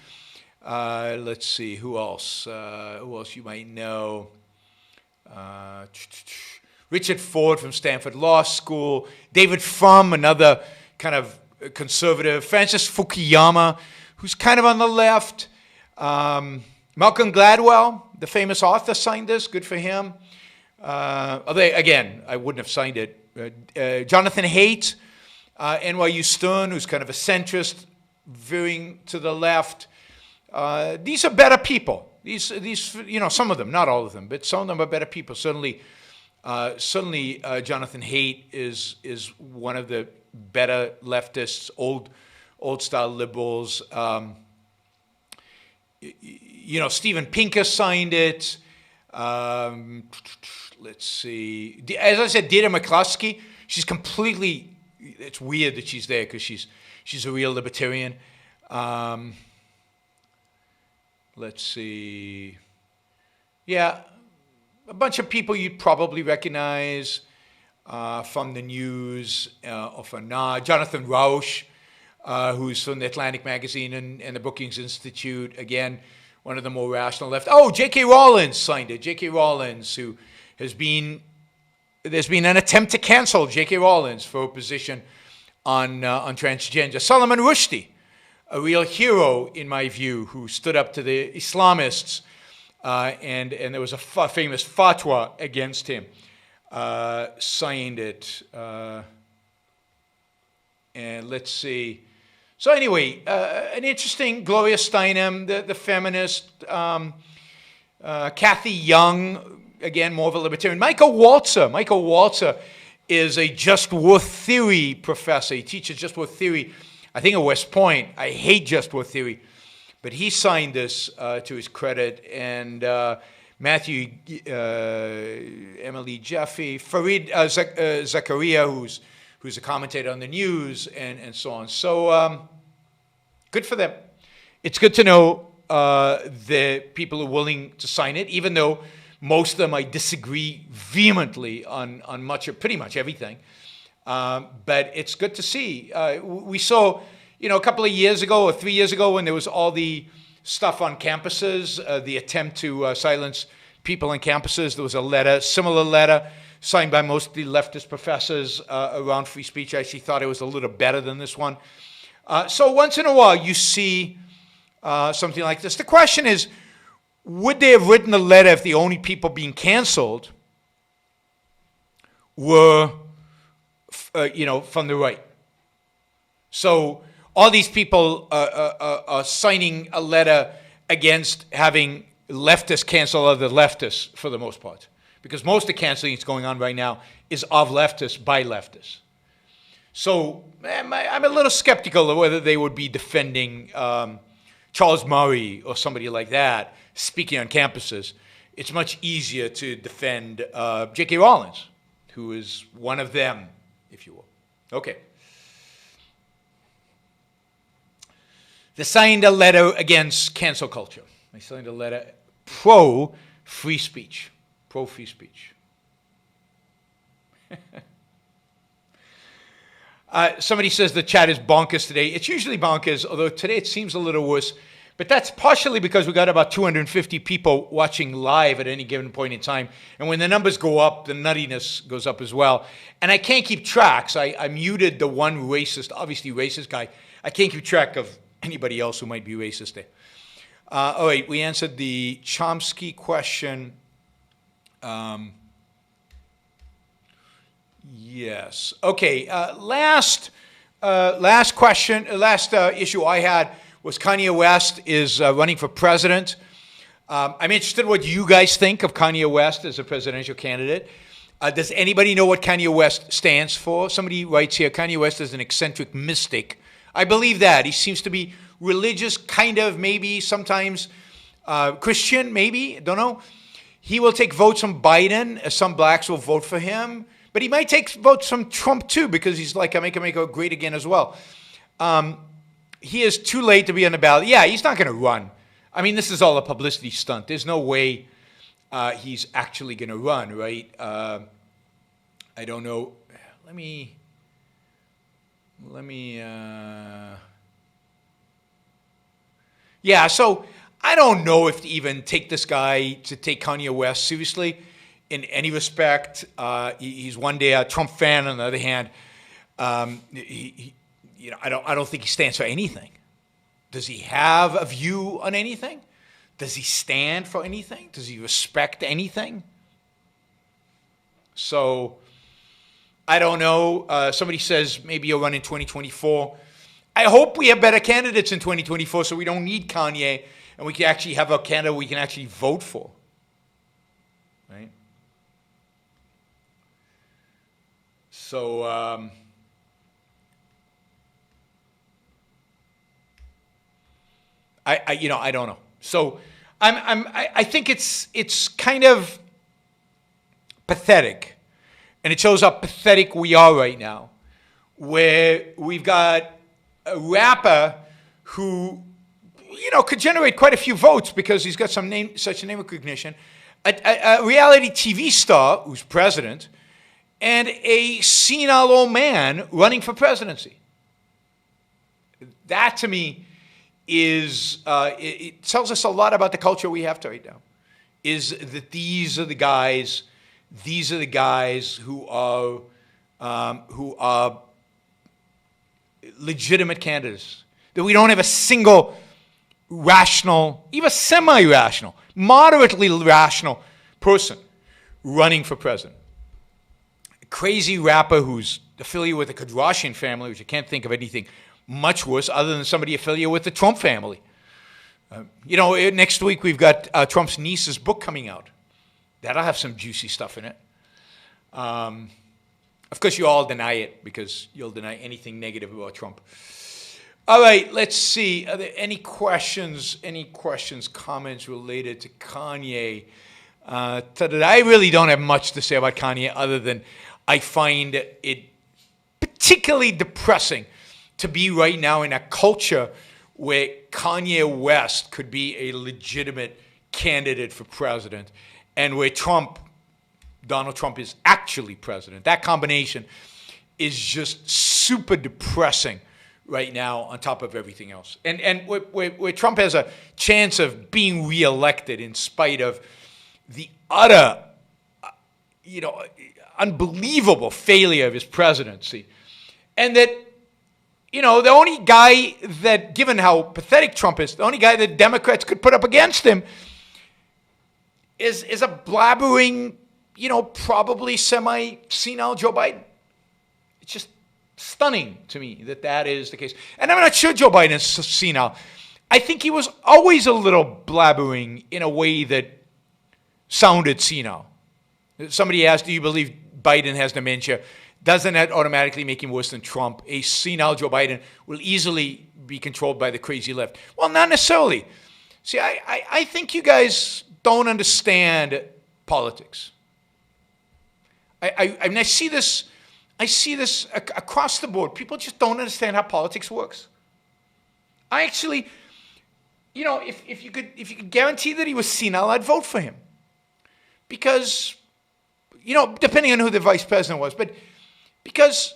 Speaker 2: Let's see, who else? Who else you might know? Richard Ford from Stanford Law School. David Frum, another kind of conservative. Francis Fukuyama, who's kind of on the left. Malcolm Gladwell, the famous author, signed this. Good for him. Again, I wouldn't have signed it. Jonathan Haidt, NYU Stern, who's kind of a centrist, veering to the left. These are better people. These, some of them, not all of them, but some of them are better people. Certainly, Jonathan Haidt is one of the better leftists, old style liberals. Steven Pinker signed it. Let's see. As I said, Deirdre McCloskey, she's completely, it's weird that she's there because she's a real libertarian. Let's see. Yeah, a bunch of people you'd probably recognize from the news or from Jonathan Rauch, who's from the Atlantic Magazine and the Brookings Institute. Again, one of the more rational left. Oh, J.K. Rowlins signed it. J.K. Rowlins, who there's been an attempt to cancel J.K. Rowlins for a position on transgender. Salman Rushdie, a real hero in my view, who stood up to the Islamists, and there was a famous fatwa against him. Signed it. And let's see. So anyway, an interesting Gloria Steinem, the feminist, Kathy Young, again, more of a libertarian. Michael Walzer is a just war theory professor. He teaches just war theory, I think at West Point. I hate just war theory, but he signed this to his credit. And Matthew, Emily Jaffe, Fareed Zakaria, who's a commentator on the news, and so on. So good for them. It's good to know the people who are willing to sign it, even though most of them I disagree vehemently on pretty much everything. But it's good to see. We saw, a couple of years ago or 3 years ago when there was all the stuff on campuses, the attempt to silence people on campuses, there was a similar letter, signed by mostly leftist professors around free speech. I actually thought it was a little better than this one. So once in a while you see something like this. The question is, would they have written the letter if the only people being canceled were, from the right? So all these people are signing a letter against having leftists cancel other leftists for the most part. Because most of the canceling that's going on right now is of leftists by leftists. So I'm a little skeptical of whether they would be defending Charles Murray or somebody like that speaking on campuses. It's much easier to defend J.K. Rowling, who is one of them, if you will. Okay. They signed a letter against cancel culture. They signed a letter pro-free speech. Pro-free speech. Somebody says the chat is bonkers today. It's usually bonkers, although today it seems a little worse. But that's partially because we got about 250 people watching live at any given point in time. And when the numbers go up, the nuttiness goes up as well. And I can't keep track. So I muted the one racist, obviously racist guy. I can't keep track of anybody else who might be racist there. All right, we answered the Chomsky question. Yes. Okay. Last issue I had was Kanye West is running for president. I'm interested in what you guys think of Kanye West as a presidential candidate. Does anybody know what Kanye West stands for? Somebody writes here, Kanye West is an eccentric mystic. I believe that. He seems to be religious, kind of, maybe, sometimes Christian, maybe, don't know. He will take votes from Biden. Some blacks will vote for him. But he might take votes from Trump, too, because he's like, I make America great again as well. He is too late to be on the ballot. Yeah, he's not going to run. I mean, this is all a publicity stunt. There's no way he's actually going to run, right? I don't know. Let me. Yeah, so I don't know if to even take this guy, to take Kanye West seriously in any respect. He's one day a Trump fan. On the other hand, I don't think he stands for anything. Does he have a view on anything? Does he stand for anything? Does he respect anything? So I don't know. Somebody says maybe he'll run in 2024. I hope we have better candidates in 2024 so we don't need Kanye and we can actually have a candidate we can actually vote for. Right? So, I don't know. So I think it's kind of pathetic. And it shows how pathetic we are right now, where we've got a rapper who, could generate quite a few votes because he's got such a name recognition, a reality TV star who's president, and a senile old man running for presidency. That, to me, is it tells us a lot about the culture we have right now. Is that these are the guys who are legitimate candidates. That we don't have a single rational, even semi-rational, moderately rational person running for president. A crazy rapper who's affiliated with the Kardashian family, which I can't think of anything much worse other than somebody affiliated with the Trump family. Next week we've got Trump's niece's book coming out. That'll have some juicy stuff in it. Of course, you all deny it because you'll deny anything negative about Trump. All right, let's see. Are there any questions, comments related to Kanye? I really don't have much to say about Kanye other than I find it particularly depressing to be right now in a culture where Kanye West could be a legitimate candidate for president and where Donald Trump is actually president. That combination is just super depressing right now on top of everything else. And where Trump has a chance of being reelected in spite of the utter, unbelievable failure of his presidency. And that, the only guy that, given how pathetic Trump is, the only guy that Democrats could put up against him is a blabbering, probably semi-senile Joe Biden. It's just stunning to me that is the case. And I'm not sure Joe Biden is senile. I think he was always a little blabbering in a way that sounded senile. Somebody asked, do you believe Biden has dementia? doesn't that automatically make him worse than Trump? A senile Joe Biden will easily be controlled by the crazy left. Well, not necessarily. See, I think you guys don't understand politics. I mean, I see this across the board. People just don't understand how politics works. I actually, you know, if you could guarantee that he was senile, I'd vote for him. Because, you know, depending on who the vice president was, but because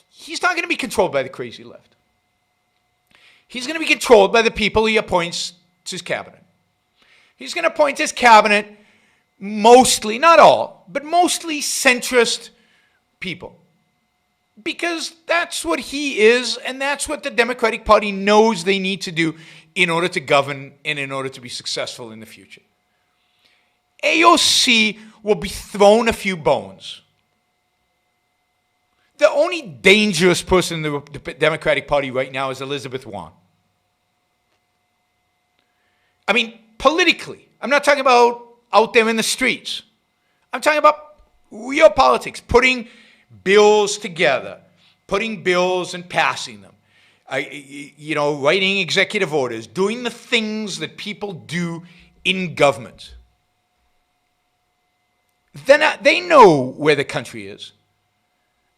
Speaker 2: he's not going to be controlled by the crazy left. He's going to be controlled by the people he appoints to his cabinet. He's going to appoint his cabinet mostly, not all, but mostly centrist people. Because that's what he is, and that's what the Democratic Party knows they need to do in order to govern and in order to be successful in the future. AOC will be thrown a few bones. The only dangerous person in the Democratic Party right now is Elizabeth Warren. I mean, politically. I'm not talking about out there in the streets. I'm talking about real politics, putting bills together, putting bills and passing them, writing executive orders, doing the things that people do in government. They know where the country is.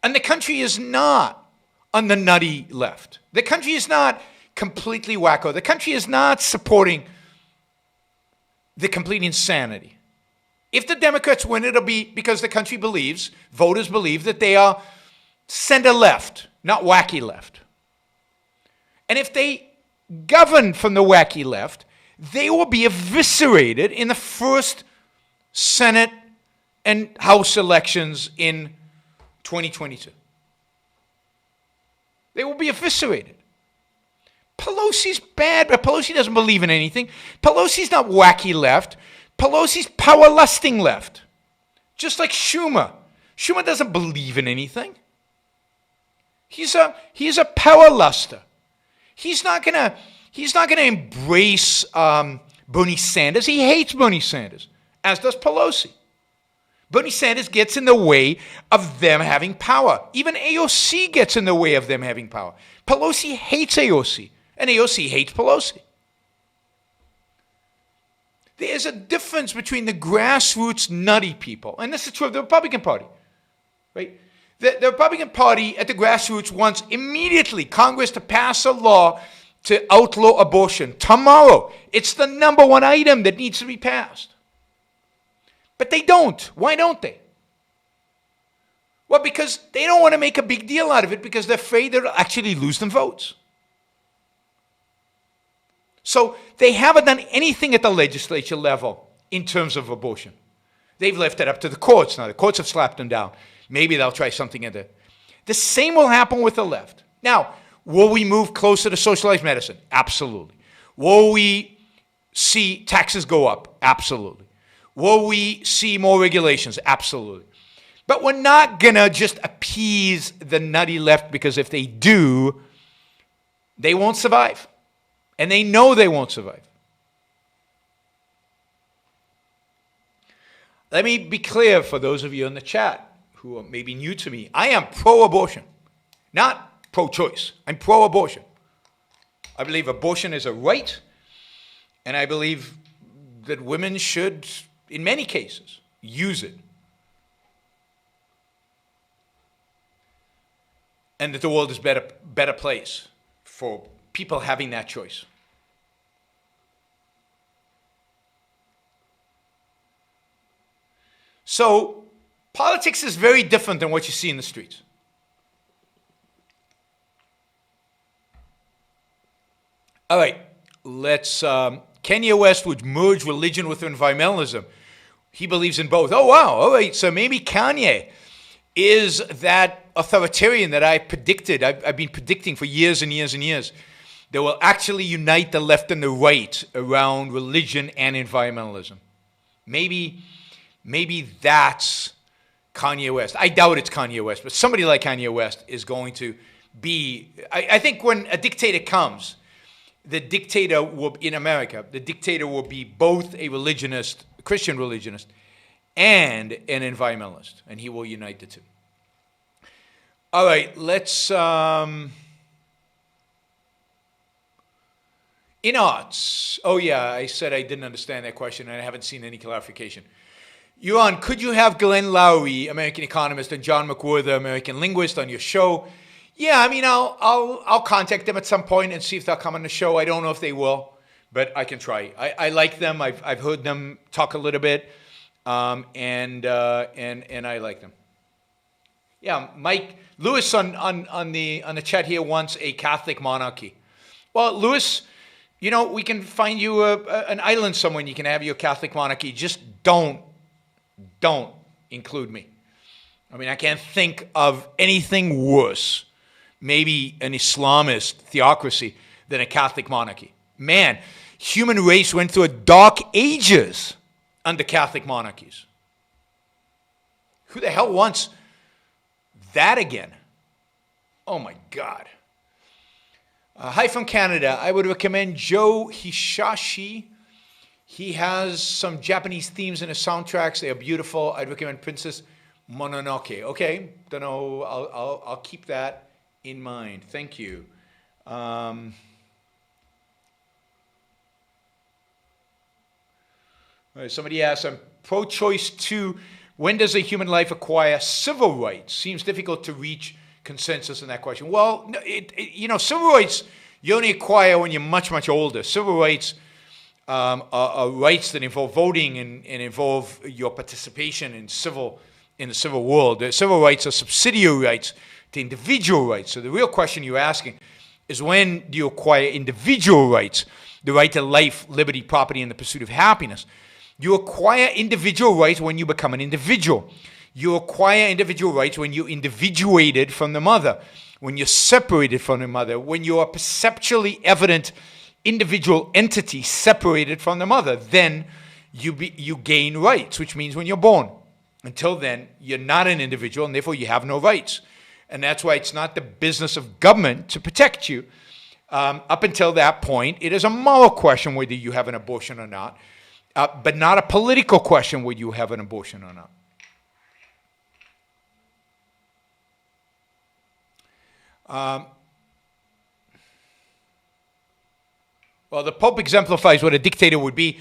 Speaker 2: And the country is not on the nutty left. The country is not completely wacko. The country is not supporting the complete insanity. If the Democrats win, it'll be because the country believes, voters believe, that they are center left, not wacky left. And if they govern from the wacky left, they will be eviscerated in the first Senate and House elections in 2022. They will be eviscerated. Pelosi's bad, but Pelosi doesn't believe in anything. Pelosi's not wacky left. Pelosi's power-lusting left. Just like Schumer. Schumer doesn't believe in anything. He's a power-luster. He's not gonna embrace Bernie Sanders. He hates Bernie Sanders, as does Pelosi. Bernie Sanders gets in the way of them having power. Even AOC gets in the way of them having power. Pelosi hates AOC, and AOC hates Pelosi. There's a difference between the grassroots nutty people, and this is true of the Republican Party, right? The Republican Party at the grassroots wants immediately Congress to pass a law to outlaw abortion. Tomorrow. It's the number one item that needs to be passed. But they don't. Why don't they? Well, because they don't want to make a big deal out of it because they're afraid they'll actually lose them votes. So they haven't done anything at the legislature level in terms of abortion. They've left it up to the courts. Now, the courts have slapped them down. Maybe they'll try something in there. The same will happen with the left. Now, will we move closer to socialized medicine? Absolutely. Will we see taxes go up? Absolutely. Will we see more regulations? Absolutely. But we're not going to just appease the nutty left, because if they do, they won't survive. And they know they won't survive. Let me be clear for those of you in the chat who are maybe new to me. I am pro-abortion, not pro-choice. I'm pro-abortion. I believe abortion is a right, and I believe that women should, in many cases, use it. And that the world is a better place for people having that choice. So, politics is very different than what you see in the streets. All right, let's, Kanye West would merge religion with environmentalism. He believes in both. Oh, wow, all right, so maybe Kanye is that authoritarian that I predicted. I've been predicting for years and years and years. That will actually unite the left and the right around religion and environmentalism. Maybe that's Kanye West. I doubt it's Kanye West, but somebody like Kanye West is going to be, I think when a dictator comes, the dictator will, in America, the dictator will be both a religionist, a Christian religionist, and an environmentalist, and he will unite the two. All right, let's, in arts. Oh yeah, I said I didn't understand that question and I haven't seen any clarification. Yaron, could you have Glenn Loury, American economist, and John McWhorter, American linguist, on your show? Yeah, I mean, I'll contact them at some point and see if they'll come on the show. I don't know if they will, but I can try. I like them. I've heard them talk a little bit, and I like them. Yeah, Mike Lewis on the chat here wants a Catholic monarchy. Well, Lewis, you know, we can find you an island somewhere and you can have your Catholic monarchy. Just don't include me. I mean, I can't think of anything worse, maybe an Islamist theocracy, than a Catholic monarchy. Man, human race went through a dark ages under Catholic monarchies. Who the hell wants that again? Oh my God. Hi from Canada. I would recommend Joe Hisaishi. He has some Japanese themes in his soundtracks. They are beautiful. I'd recommend Princess Mononoke. Okay, don't know. I'll keep that in mind. Thank you. Somebody asked, I'm pro-choice too. When does a human life acquire civil rights? Seems difficult to reach consensus in that question. Well, you know, civil rights you only acquire when you're much, much older. Civil rights are rights that involve voting and involve your participation in the civil world. The civil rights are subsidiary rights to individual rights. So the real question you're asking is, when do you acquire individual rights? The right to life, liberty, property, and the pursuit of happiness. You acquire individual rights when you become an individual. You acquire individual rights when you're individuated from the mother, when you're separated from the mother, when you're a perceptually evident individual entity separated from the mother. Then you gain rights, which means when you're born. Until then, you're not an individual, and therefore you have no rights. And that's why it's not the business of government to protect you. Up until that point, it is a moral question whether you have an abortion or not, but not a political question whether you have an abortion or not. Well, the Pope exemplifies what a dictator would be,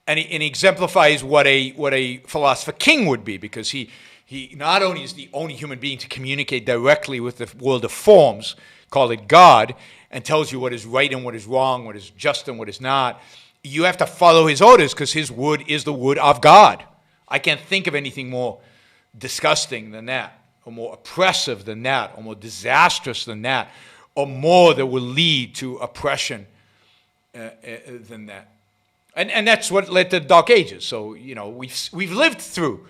Speaker 2: and he exemplifies what a philosopher king would be, because he not only is the only human being to communicate directly with the world of forms, call it God, and tells you what is right and what is wrong, what is just and what is not. You have to follow his orders because his word is the word of God. I can't think of anything more disgusting than that, or more oppressive than that, or more disastrous than that, or more that will lead to oppression than that. And that's what led to the Dark Ages. So, you know, we've lived through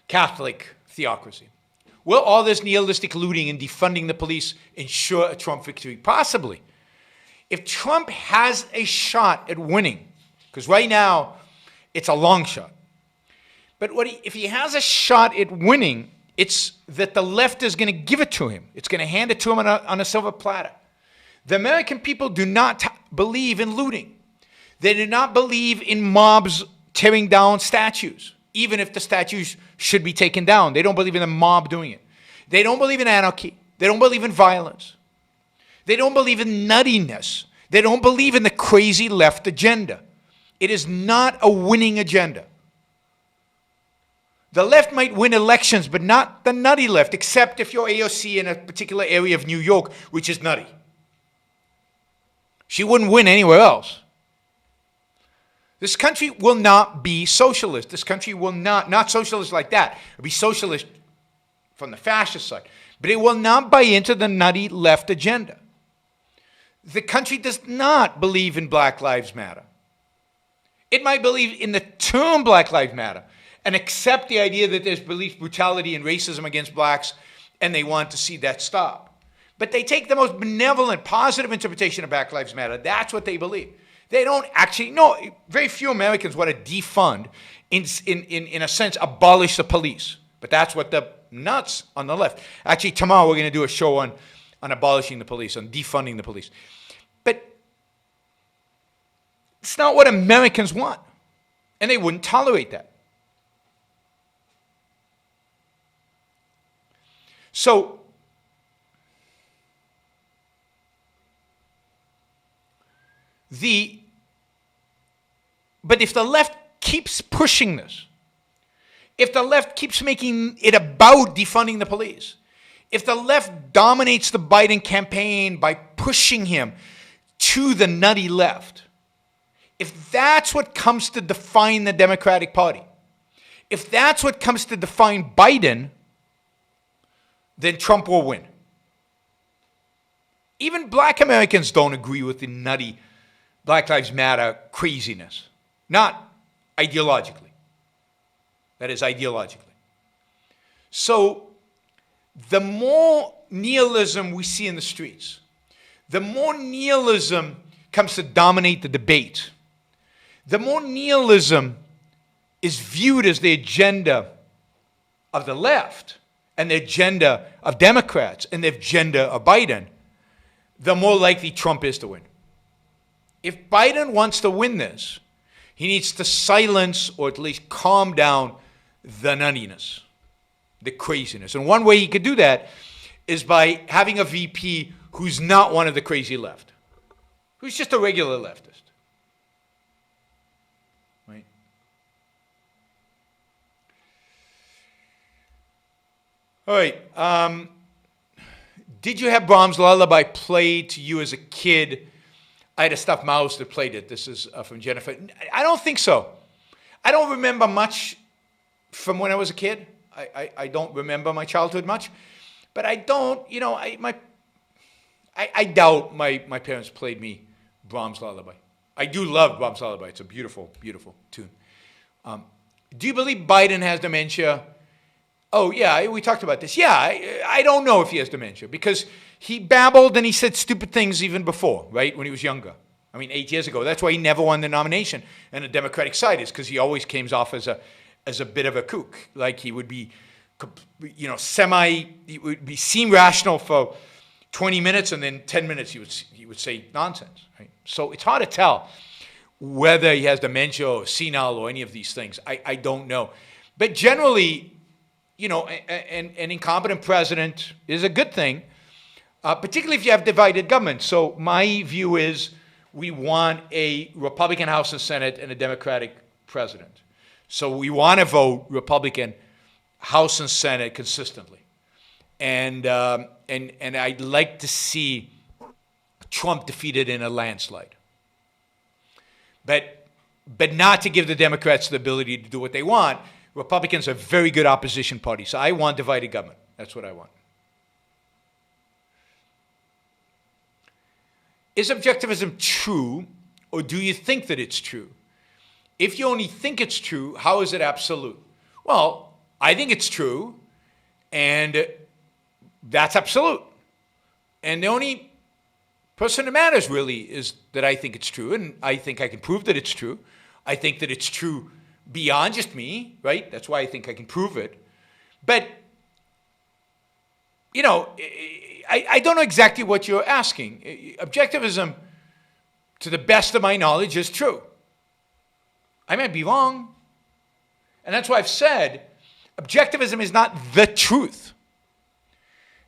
Speaker 2: Catholic theocracy. Will all this nihilistic looting and defunding the police ensure a Trump victory? Possibly. If Trump has a shot at winning, because right now it's a long shot, but if he has a shot at winning, it's that the left is going to give it to him. It's going to hand it to him on a silver platter. The American people do not believe in looting. They do not believe in mobs tearing down statues, even if the statues should be taken down. They don't believe in the mob doing it. They don't believe in anarchy. They don't believe in violence. They don't believe in nuttiness. They don't believe in the crazy left agenda. It is not a winning agenda. The left might win elections, but not the nutty left, except if you're AOC in a particular area of New York, which is nutty. She wouldn't win anywhere else. This country will not be socialist. This country will not socialist like that. It'll be socialist from the fascist side. But it will not buy into the nutty left agenda. The country does not believe in Black Lives Matter. It might believe in the term Black Lives Matter and accept the idea that there's police brutality and racism against blacks, and they want to see that stop. But they take the most benevolent, positive interpretation of Black Lives Matter. That's what they believe. They don't actually, no, very few Americans want to defund, in a sense, abolish the police. But that's what the nuts on the left. Actually, tomorrow we're going to do a show on abolishing the police, on defunding the police. But it's not what Americans want. And they wouldn't tolerate that. So But if the left keeps pushing this, if the left keeps making it about defunding the police, if the left dominates the Biden campaign by pushing him to the nutty left, if that's what comes to define the Democratic Party, if that's what comes to define Biden, then Trump will win. Even black Americans don't agree with the nutty Black Lives Matter craziness. Not ideologically. That is ideologically. So the more nihilism we see in the streets, the more nihilism comes to dominate the debate, the more nihilism is viewed as the agenda of the left and the agenda of Democrats and the agenda of Biden, the more likely Trump is to win. If Biden wants to win this, he needs to silence or at least calm down the nuttiness, the craziness. And one way he could do that is by having a VP who's not one of the crazy left, who's just a regular leftist. Right? All right. Did you have Brahms' Lullaby played to you as a kid? I had a stuffed mouse that played it. This is from Jennifer. I don't think so. I don't remember much from when I was a kid. I don't remember my childhood much. But I don't, I doubt my parents played me Brahms' Lullaby. I do love Brahms' Lullaby. It's a beautiful, beautiful tune. Do you believe Biden has dementia? Oh, yeah, we talked about this. Yeah, I don't know if he has dementia because he babbled and he said stupid things even before, right, when he was younger. I mean, 8 years ago. That's why he never won the nomination on the Democratic side, is because he always came off as a bit of a kook. Like he would be, he would seem rational for 20 minutes and then 10 minutes he would say nonsense, right? So it's hard to tell whether he has dementia or senile or any of these things. I don't know. But generally, an incompetent president is a good thing, particularly if you have divided government. So my view is we want a Republican House and Senate and a Democratic president. So we want to vote Republican House and Senate consistently. And I'd like to see Trump defeated in a landslide. But not to give the Democrats the ability to do what they want. Republicans are a very good opposition party, so I want divided government. That's what I want. Is objectivism true, or do you think that it's true? If you only think it's true, how is it absolute? Well, I think it's true, and that's absolute. And the only person that matters really is that I think it's true, and I think I can prove that it's true. I think that it's true beyond just me, right? That's why I think I can prove it. But, I don't know exactly what you're asking. Objectivism, to the best of my knowledge, is true. I might be wrong. And that's why I've said objectivism is not the truth.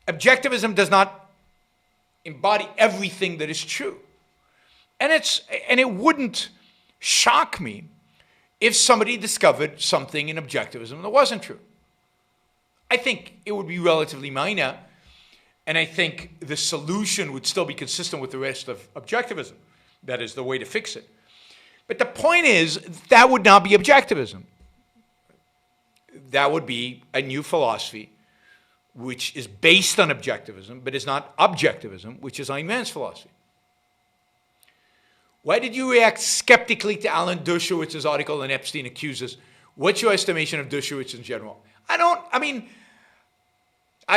Speaker 2: Objectivism does not embody everything that is true. And it wouldn't shock me if somebody discovered something in objectivism that wasn't true. I think it would be relatively minor, and I think the solution would still be consistent with the rest of objectivism. That is the way to fix it. But the point is, that would not be objectivism. That would be a new philosophy which is based on objectivism, but is not objectivism, which is Ayn Rand's philosophy. Why did you react skeptically to Alan Dershowitz's article on Epstein accusers? What's your estimation of Dershowitz in general? I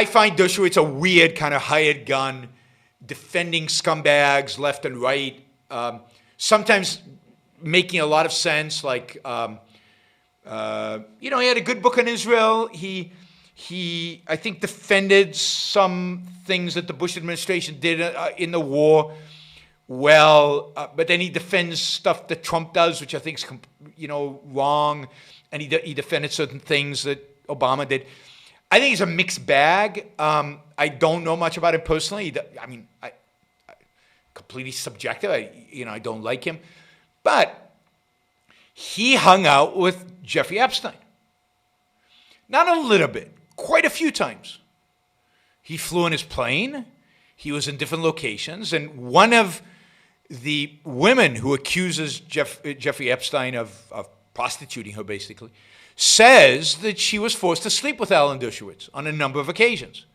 Speaker 2: find Dershowitz a weird kind of hired gun, defending scumbags left and right, sometimes making a lot of sense, like, he had a good book on Israel. He I think, defended some things that the Bush administration did in the war well, but then he defends stuff that Trump does, which I think is, wrong, and he defended certain things that Obama did. I think he's a mixed bag. I don't know much about him personally. completely subjective. I don't like him. But he hung out with Jeffrey Epstein. Not a little bit, quite a few times. He flew in his plane. He was in different locations. And one of the women who accuses Jeffrey Epstein of prostituting her, basically, says that she was forced to sleep with Alan Dershowitz on a number of occasions.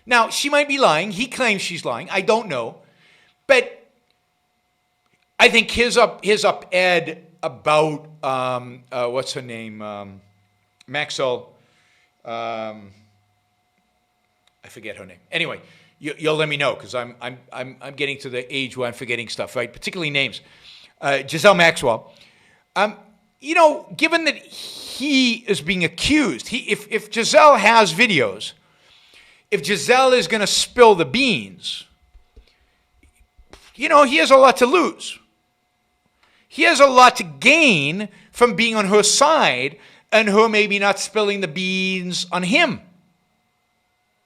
Speaker 2: Now, she might be lying. He claims she's lying. I don't know. But I think his op-ed about, what's her name? Maxwell. I forget her name. Anyway, you'll let me know, because I'm getting to the age where I'm forgetting stuff, right? Particularly names. Giselle Maxwell. Given that he is being accused, if Giselle has videos, if Giselle is going to spill the beans, he has a lot to lose. He has a lot to gain from being on her side and her maybe not spilling the beans on him.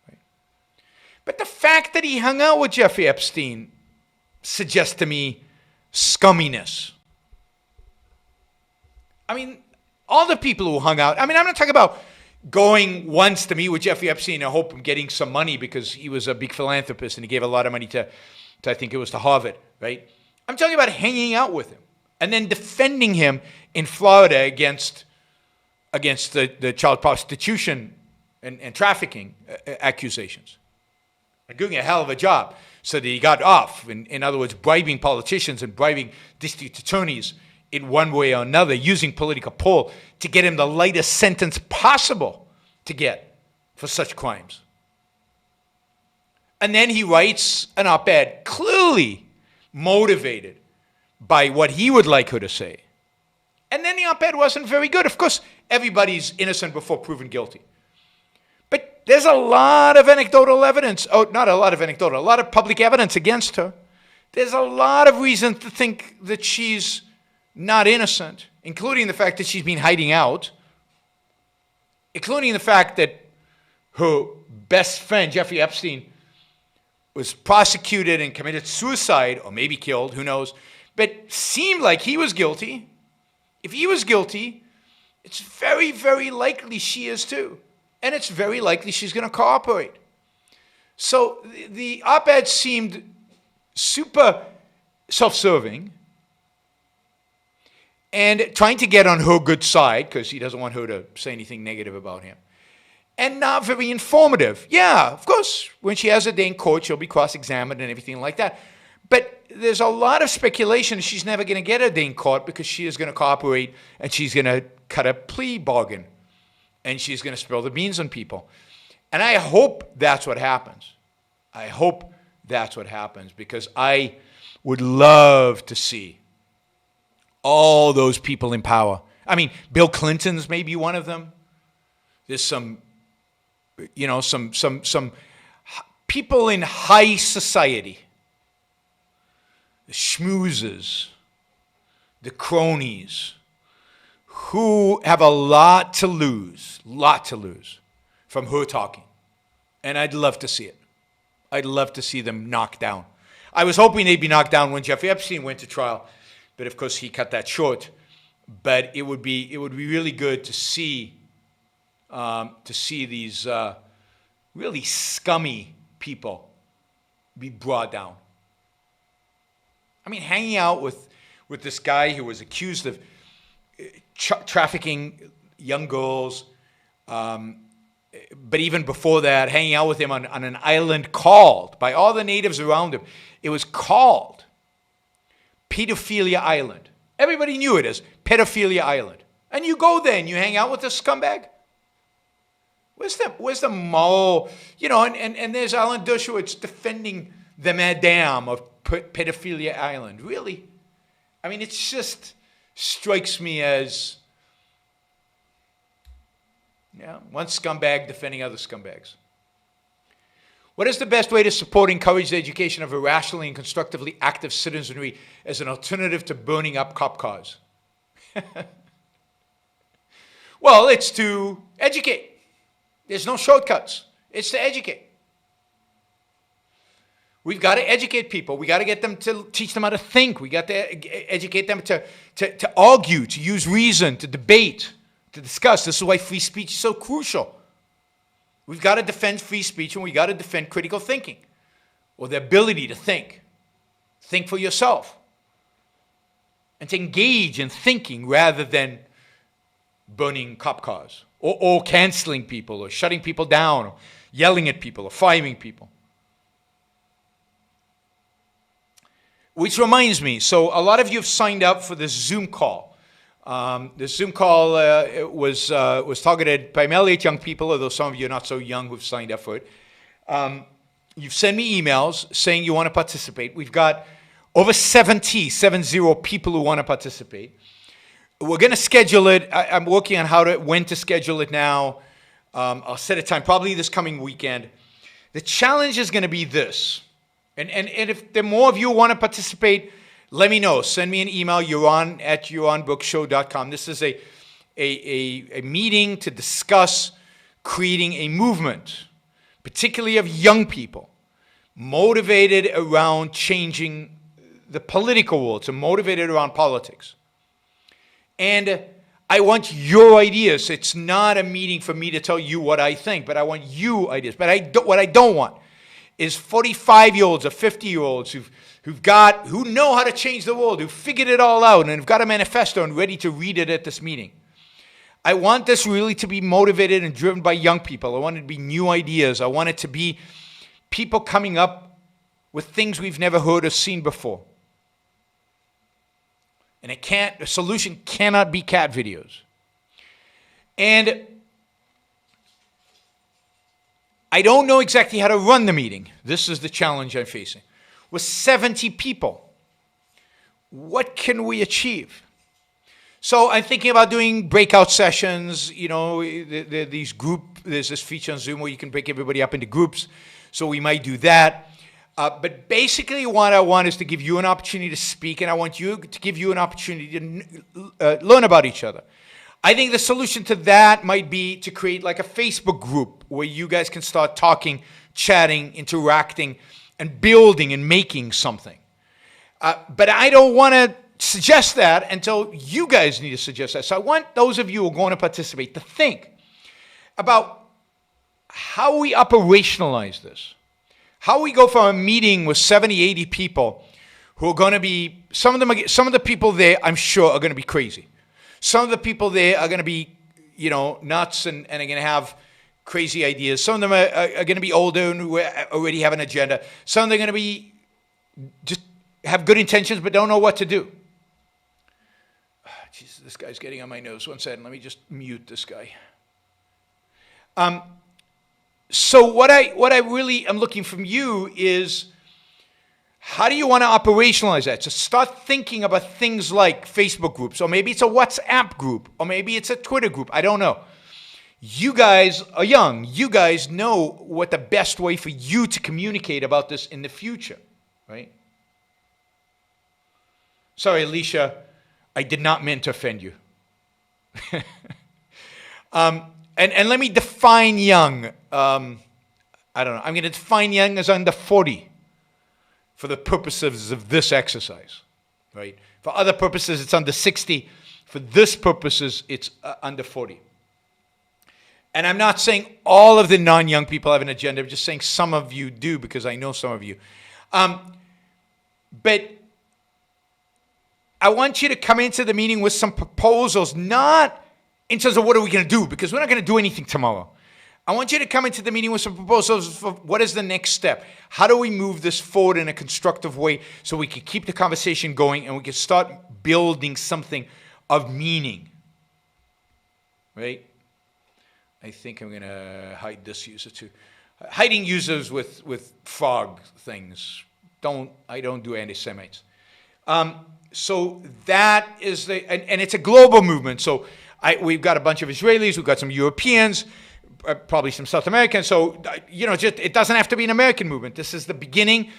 Speaker 2: Right? But the fact that he hung out with Jeffrey Epstein suggests to me scumminess. I mean, all the people who hung out, I'm not talking about going once to meet with Jeffrey Epstein and hope of getting some money because he was a big philanthropist and he gave a lot of money to I think it was to Harvard, right? I'm talking about hanging out with him and then defending him in Florida against the child prostitution and trafficking accusations. And doing a hell of a job so that he got off. In other words, bribing politicians and bribing district attorneys in one way or another, using political pull to get him the lightest sentence possible to get for such crimes. And then he writes an op-ed clearly motivated by what he would like her to say. And then the op-ed wasn't very good. Of course, everybody's innocent before proven guilty. But there's a lot of anecdotal evidence. Oh, not a lot of anecdotal, a lot of public evidence against her. There's a lot of reason to think that she's not innocent, including the fact that she's been hiding out, including the fact that her best friend, Jeffrey Epstein, was prosecuted and committed suicide, or maybe killed, who knows, but seemed like he was guilty. If he was guilty, it's very, very likely she is too. And it's very likely she's going to cooperate. So the op-ed seemed super self-serving and trying to get on her good side because he doesn't want her to say anything negative about him. And not very informative. Yeah, of course, when she has a day in court, she'll be cross-examined and everything like that. But there's a lot of speculation she's never going to get a day in court because she is going to cooperate and she's going to cut a plea bargain and she's going to spill the beans on people. And I hope that's what happens. I hope that's what happens because I would love to see all those people in power. I mean, Bill Clinton's maybe one of them. There's some people in high society, the schmoozers, the cronies, who have a lot to lose from her talking. And I'd love to see it. I'd love to see them knocked down. I was hoping they'd be knocked down when Jeffrey Epstein went to trial, but of course he cut that short. But it would be really good to see these really scummy people be brought down. I mean, hanging out with this guy who was accused of trafficking young girls, but even before that, hanging out with him on an island called, by all the natives around him, it was called Pedophilia Island. Everybody knew it as Pedophilia Island. And you go there and you hang out with this scumbag? Where's the moral? And there's Alan Dershowitz defending the madame of Pedophilia Island. Really? I mean, it just strikes me as one scumbag defending other scumbags. What is the best way to support and encourage the education of a rationally and constructively active citizenry as an alternative to burning up cop cars? Well, it's to educate. There's no shortcuts. It's to educate. We've got to educate people. We got to get them to teach them how to think. We got to educate them to argue, to use reason, to debate, to discuss. This is why free speech is so crucial. We've got to defend free speech, and we got to defend critical thinking, or the ability to think. Think for yourself. And to engage in thinking rather than burning cop cars, or canceling people, or shutting people down, or yelling at people, or firing people. Which reminds me, so a lot of you have signed up for this Zoom call. The Zoom call was targeted primarily at young people, although some of you are not so young who've signed up for it. You've sent me emails saying you want to participate. We've got over 70 people who want to participate. We're going to schedule it. I'm working on when to schedule it now. I'll set a time, probably this coming weekend. The challenge is going to be this. And if there are more of you who want to participate, let me know. Send me an email, yaron@yaronbrookshow.com. This is a meeting to discuss creating a movement, particularly of young people, motivated around changing the political world, so motivated around politics. And I want your ideas. It's not a meeting for me to tell you what I think, but I want you ideas. But what I don't want is 45-year-olds or 50-year-olds who know how to change the world, who figured it all out and have got a manifesto and ready to read it at this meeting. I want this really to be motivated and driven by young people. I want it to be new ideas. I want it to be people coming up with things we've never heard or seen before. And the solution cannot be cat videos. And I don't know exactly how to run the meeting. This is the challenge I'm facing. With 70 people, what can we achieve? So I'm thinking about doing breakout sessions. You know, there's this feature on Zoom where you can break everybody up into groups. So we might do that. But basically what I want is to give you an opportunity to speak, and I want you to give you an opportunity to learn about each other. I think the solution to that might be to create like a Facebook group where you guys can start talking, chatting, interacting, and building and making something. But I don't want to suggest that until you guys need to suggest that. So I want those of you who are going to participate to think about how we operationalize this. How we go from a meeting with 70, 80 people who are going to be, some of the people there, I'm sure, are going to be crazy. Some of the people there are going to be, nuts and are going to have crazy ideas. Some of them are going to be older and already have an agenda. Some of them are going to be just have good intentions but don't know what to do. Jesus, this guy's getting on my nerves. One second, let me just mute this guy. So what I really am looking from you is, how do you want to operationalize that? So start thinking about things like Facebook groups, or maybe it's a WhatsApp group, or maybe it's a Twitter group. I don't know. You guys are young. You guys know what the best way for you to communicate about this in the future, right? Sorry, Alicia, I did not mean to offend you. And let me define young. I don't know. I'm going to define young as under 40 for the purposes of this exercise, right? For other purposes, it's under 60. For this purposes, it's under 40. And I'm not saying all of the non-young people have an agenda. I'm just saying some of you do, because I know some of you. But I want you to come into the meeting with some proposals, not in terms of what are we going to do, because we're not going to do anything tomorrow. I want you to come into the meeting with some proposals for what is the next step. How do we move this forward in a constructive way so we can keep the conversation going and we can start building something of meaning, right? I think I'm going to hide this user too. Hiding users with frog things. I don't do anti-Semites. So that is and it's a global movement. So we've got a bunch of Israelis, we've got some Europeans, probably some South Americans. So, it doesn't have to be an American movement. This is the beginning.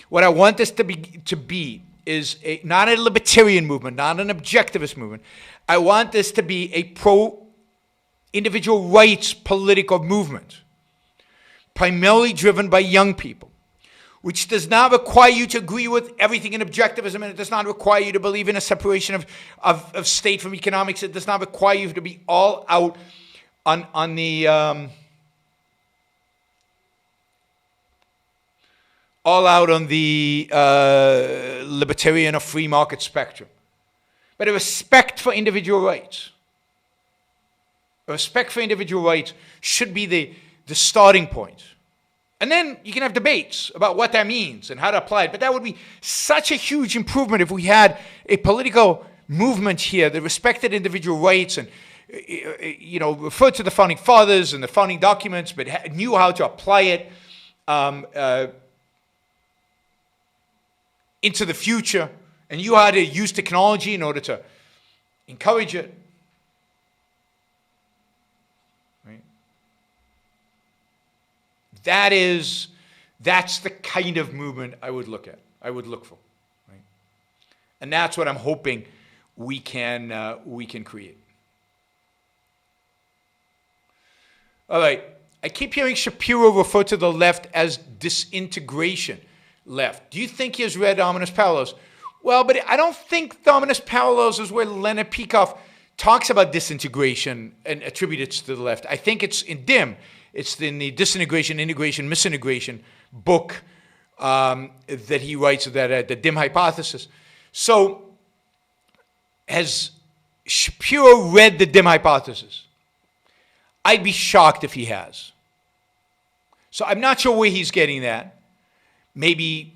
Speaker 2: What I want this to be is not a libertarian movement, not an objectivist movement. I want this to be a pro-individual rights political movement, primarily driven by young people, which does not require you to agree with everything in objectivism, and it does not require you to believe in a separation of state from economics. It does not require you to be all out on the libertarian or free market spectrum. But a respect for individual rights. A respect for individual rights should be the starting point. And then you can have debates about what that means and how to apply it. But that would be such a huge improvement if we had a political movement here that respected individual rights and, referred to the Founding Fathers and the founding documents, but knew how to apply it into the future, and knew how to use technology in order to encourage it. Right? That's the kind of movement I would look for. Right? And that's what I'm hoping we can create. All right. I keep hearing Shapiro refer to the left as disintegration left. Do you think he has read Ominous Parallels? Well, but I don't think the Ominous Parallels is where Leonard Peikoff talks about disintegration and attributes it to the left. I think it's in DIM. It's in the Disintegration, Integration, Misintegration book that he writes, that the DIM hypothesis. So, has Shapiro read the DIM hypothesis? I'd be shocked if he has. So I'm not sure where he's getting that. Maybe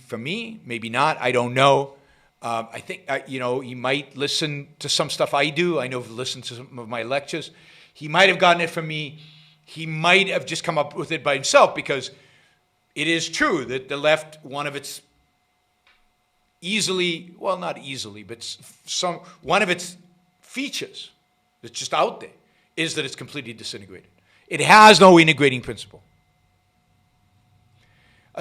Speaker 2: for me, maybe not. I don't know. I think, he might listen to some stuff I do. I know he's listened to some of my lectures. He might have gotten it from me. He might have just come up with it by himself, because it is true that the left, one of its not easily, but one of its features that's just out there is that it's completely disintegrated. It has no integrating principle.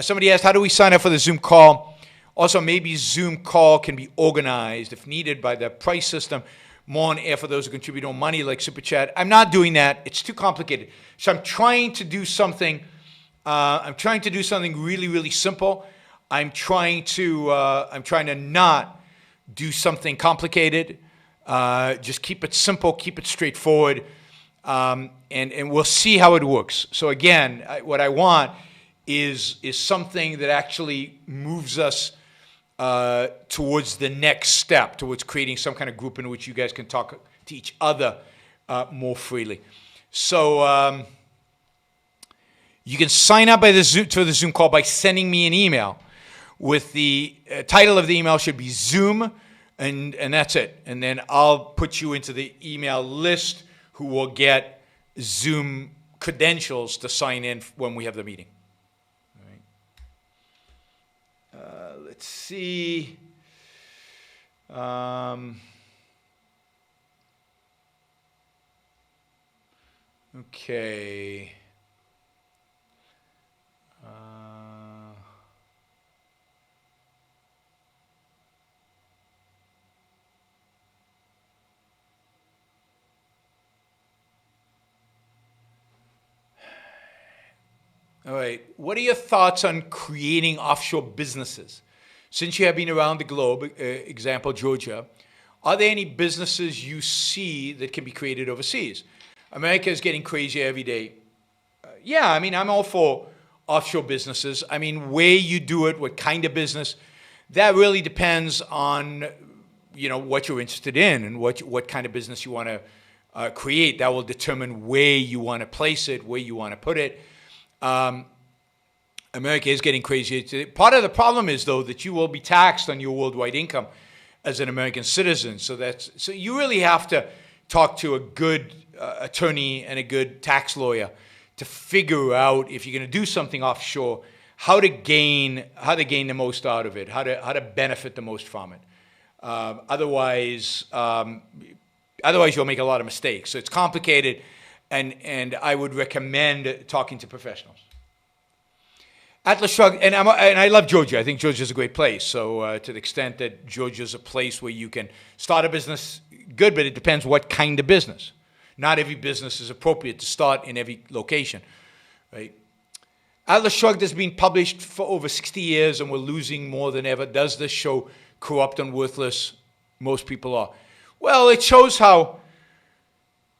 Speaker 2: Somebody asked, how do we sign up for the Zoom call? Also, maybe Zoom call can be organized, if needed, by the price system, more on air for those who contribute on money, like Super Chat. I'm not doing that. It's too complicated. So I'm trying to do something. Really, really simple. I'm trying to not do something complicated. Just keep it simple, keep it straightforward, and we'll see how it works. So again, what I want is something that actually moves us towards the next step, towards creating some kind of group in which you guys can talk to each other more freely. So you can sign up to the Zoom call by sending me an email with the title of the email should be Zoom, and that's it. And then I'll put you into the email list who will get Zoom credentials to sign in when we have the meeting. Let's see. Okay. All right. What are your thoughts on creating offshore businesses? Since you have been around the globe, example Georgia, are there any businesses you see that can be created overseas? America is getting crazier every day. Yeah, I mean, I'm all for offshore businesses. I mean, where you do it, what kind of business, that really depends on, what you're interested in and what kind of business you want to create. That will determine where you want to place it, where you want to put it. America is getting crazy. Part of the problem is, though, that you will be taxed on your worldwide income as an American citizen. So you really have to talk to a good attorney and a good tax lawyer to figure out, if you're going to do something offshore, how to gain the most out of it, how to benefit the most from it. Otherwise you'll make a lot of mistakes. So it's complicated, and I would recommend talking to professionals. Atlas Shrugged, and I love Georgia. I think Georgia's a great place. So to the extent that Georgia's a place where you can start a business, good, but it depends what kind of business. Not every business is appropriate to start in every location, right? Atlas Shrugged has been published for over 60 years and we're losing more than ever. Does this show corrupt and worthless? Most people are. Well, it shows how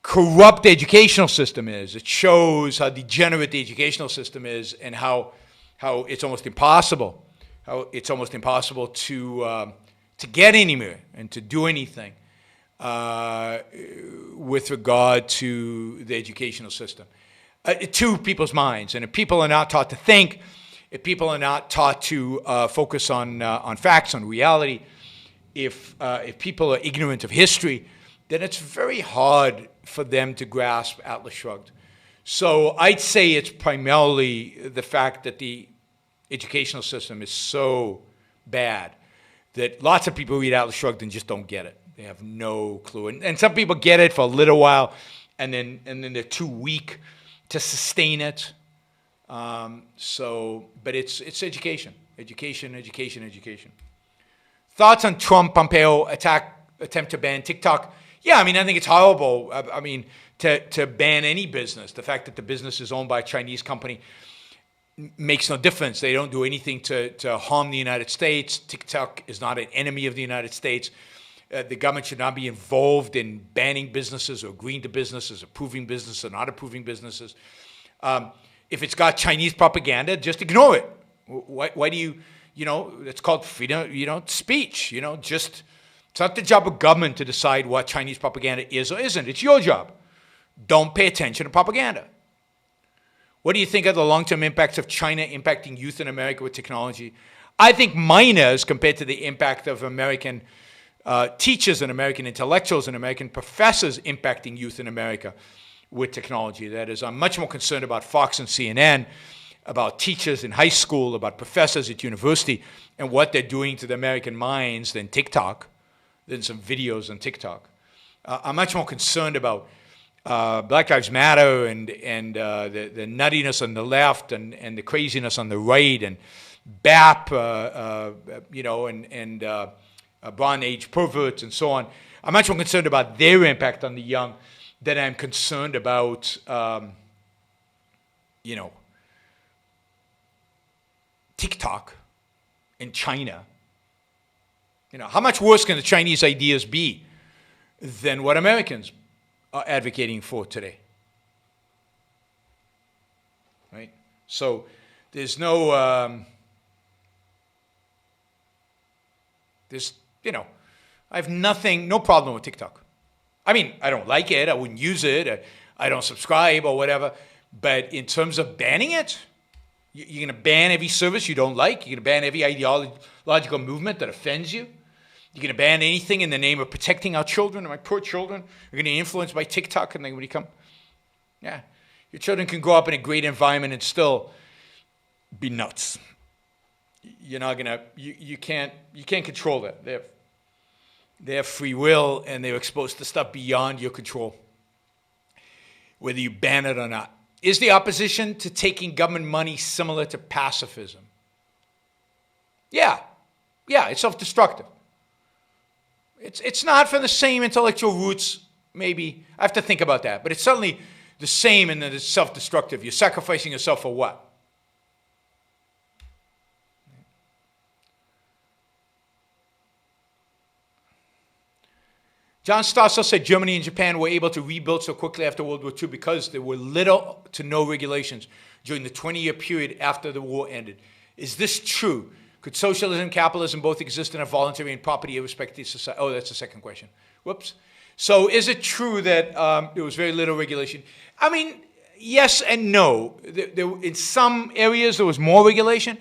Speaker 2: corrupt the educational system is. It shows how degenerate the educational system is and how it's almost impossible. How it's almost impossible to get anywhere and to do anything with regard to the educational system. To people's minds. And if people are not taught to think, if people are not taught to focus on facts, on reality, if people are ignorant of history, then it's very hard for them to grasp Atlas Shrugged. So I'd say it's primarily the fact that the educational system is so bad that lots of people read Atlas Shrugged and just don't get it. They have no clue. And some people get it for a little while, and then they're too weak to sustain it. But it's education. Education. Thoughts on Trump-Pompeo attempt to ban TikTok? Yeah, I mean, I think it's horrible. I mean, to ban any business. The fact that the business is owned by a Chinese company makes no difference. They don't do anything to harm the United States. TikTok is not an enemy of the United States. The government should not be involved in banning businesses or agreeing to businesses, approving businesses or not approving businesses. If it's got Chinese propaganda, just ignore it. Why do you, it's called freedom, speech, just, it's not the job of government to decide what Chinese propaganda is or isn't. It's your job. Don't pay attention to propaganda. What do you think of the long-term impacts of China impacting youth in America with technology? I think minor as compared to the impact of American teachers and American intellectuals and American professors impacting youth in America with technology. That is, I'm much more concerned about Fox and CNN, about teachers in high school, about professors at university, and what they're doing to the American minds than TikTok, than some videos on TikTok. I'm much more concerned about Black Lives Matter and the nuttiness on the left and the craziness on the right and BAP, Bronze Age perverts and so on. I'm much more concerned about their impact on the young than I'm concerned about, TikTok in China. How much worse can the Chinese ideas be than what Americans are advocating for today? Right? So there's no, I have no problem with TikTok. I mean, I don't like it. I wouldn't use it. I don't subscribe or whatever. But in terms of banning it, you're going to ban every service you don't like. You're going to ban every ideological movement that offends you. You're going to ban anything in the name of protecting our children, my poor children. You're going to be influenced by TikTok and then when you come. Yeah. Your children can grow up in a great environment and still be nuts. You're not going to, you can't control that. They have free will and they're exposed to stuff beyond your control, whether you ban it or not. Is the opposition to taking government money similar to pacifism? Yeah, it's self-destructive. It's not from the same intellectual roots, maybe. I have to think about that. But it's certainly the same in that it's self-destructive. You're sacrificing yourself for what? John Stossel said Germany and Japan were able to rebuild so quickly after World War II because there were little to no regulations during the 20-year period after the war ended. Is this true? Could socialism and capitalism both exist in a voluntary and property irrespective society? Oh, that's the second question. Whoops. So is it true that there was very little regulation? I mean, yes and no. In some areas, there was more regulation.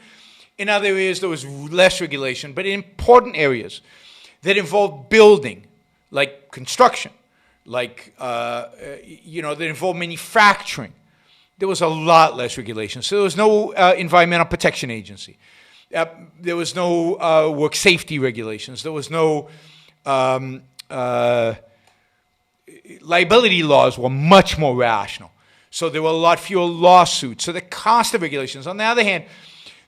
Speaker 2: In other areas, there was less regulation. But in important areas that involved building, like construction, like, that involve manufacturing, there was a lot less regulation. So there was no environmental protection agency. There was no work safety regulations. There was no liability laws were much more rational. So there were a lot fewer lawsuits. So the cost of regulations. On the other hand,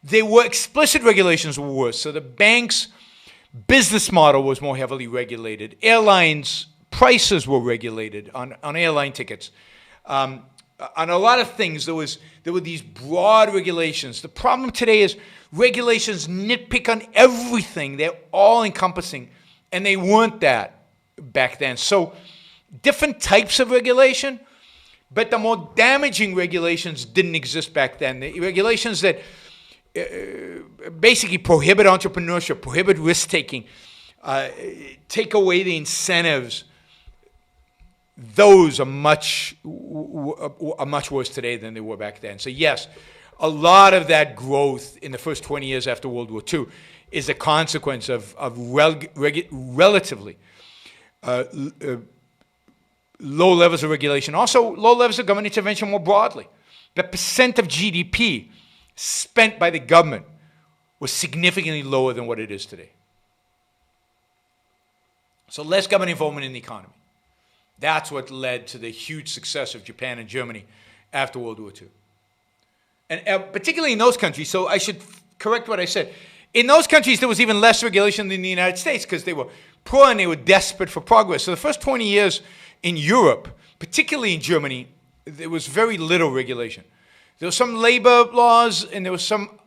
Speaker 2: there were explicit regulations were worse. So the banks' business model was more heavily regulated. Airlines' prices were regulated on airline tickets. on a lot of things, there were these broad regulations. The problem today is regulations nitpick on everything. They're all encompassing, and they weren't that back then. So different types of regulation, but the more damaging regulations didn't exist back then. The regulations that basically prohibit entrepreneurship, prohibit risk-taking, take away the incentives, those are much worse today than they were back then. So yes, a lot of that growth in the first 20 years after World War II is a consequence of relatively low levels of regulation. Also, low levels of government intervention more broadly. The percent of GDP spent by the government was significantly lower than what it is today. So less government involvement in the economy. That's what led to the huge success of Japan and Germany after World War II. And particularly in those countries, so I should correct what I said. In those countries, there was even less regulation than the United States because they were poor and they were desperate for progress. So the first 20 years in Europe, particularly in Germany, there was very little regulation. There were some labor laws and there was some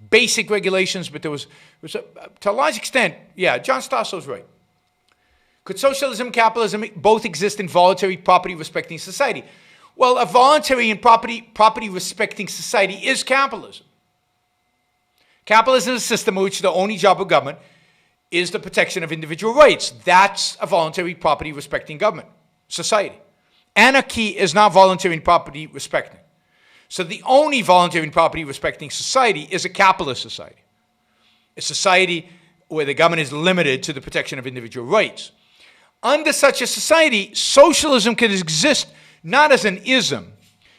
Speaker 2: basic regulations, but there was to a large extent, yeah, John Stasso's right. Could socialism and capitalism both exist in voluntary property-respecting society? Well, a voluntary and property-respecting society is capitalism. Capitalism is a system in which the only job of government is the protection of individual rights. That's a voluntary property-respecting government, society. Anarchy is not voluntary and property-respecting. So the only voluntary and property-respecting society is a capitalist society. A society where the government is limited to the protection of individual rights. Under such a society, socialism can exist not as an ism,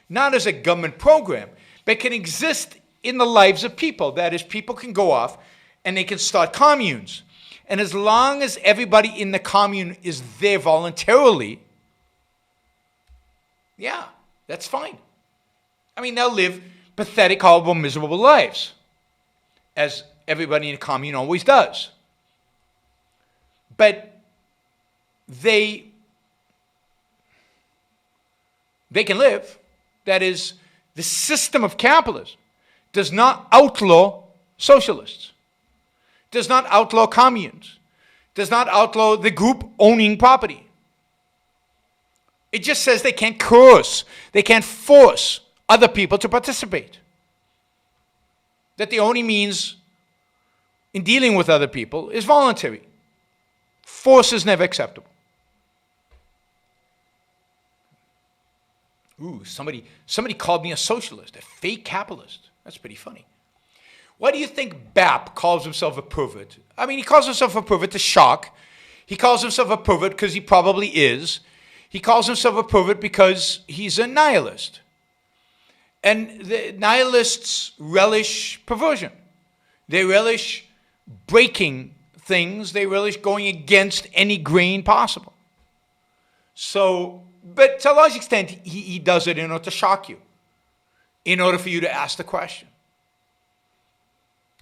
Speaker 2: not as a government program, but can exist in the lives of people. That is, people can go off and they can start communes. And as long as everybody in the commune is there voluntarily, yeah, that's fine. I mean, they'll live pathetic, horrible, miserable lives, as everybody in a commune always does. But they can live. That is, the system of capitalism does not outlaw socialists, does not outlaw communes, does not outlaw the group owning property. It just says they can't coerce, they can't force other people to participate. That the only means in dealing with other people is voluntary. Force is never acceptable. Ooh, somebody called me a socialist, a fake capitalist. That's pretty funny. Why do you think BAP calls himself a pervert? I mean, he calls himself a pervert to shock. He calls himself a pervert because he probably is. He calls himself a pervert because he's a nihilist. And the nihilists relish perversion. They relish breaking things. They relish going against any grain possible. So, but to a large extent, he does it in order to shock you, in order for you to ask the question.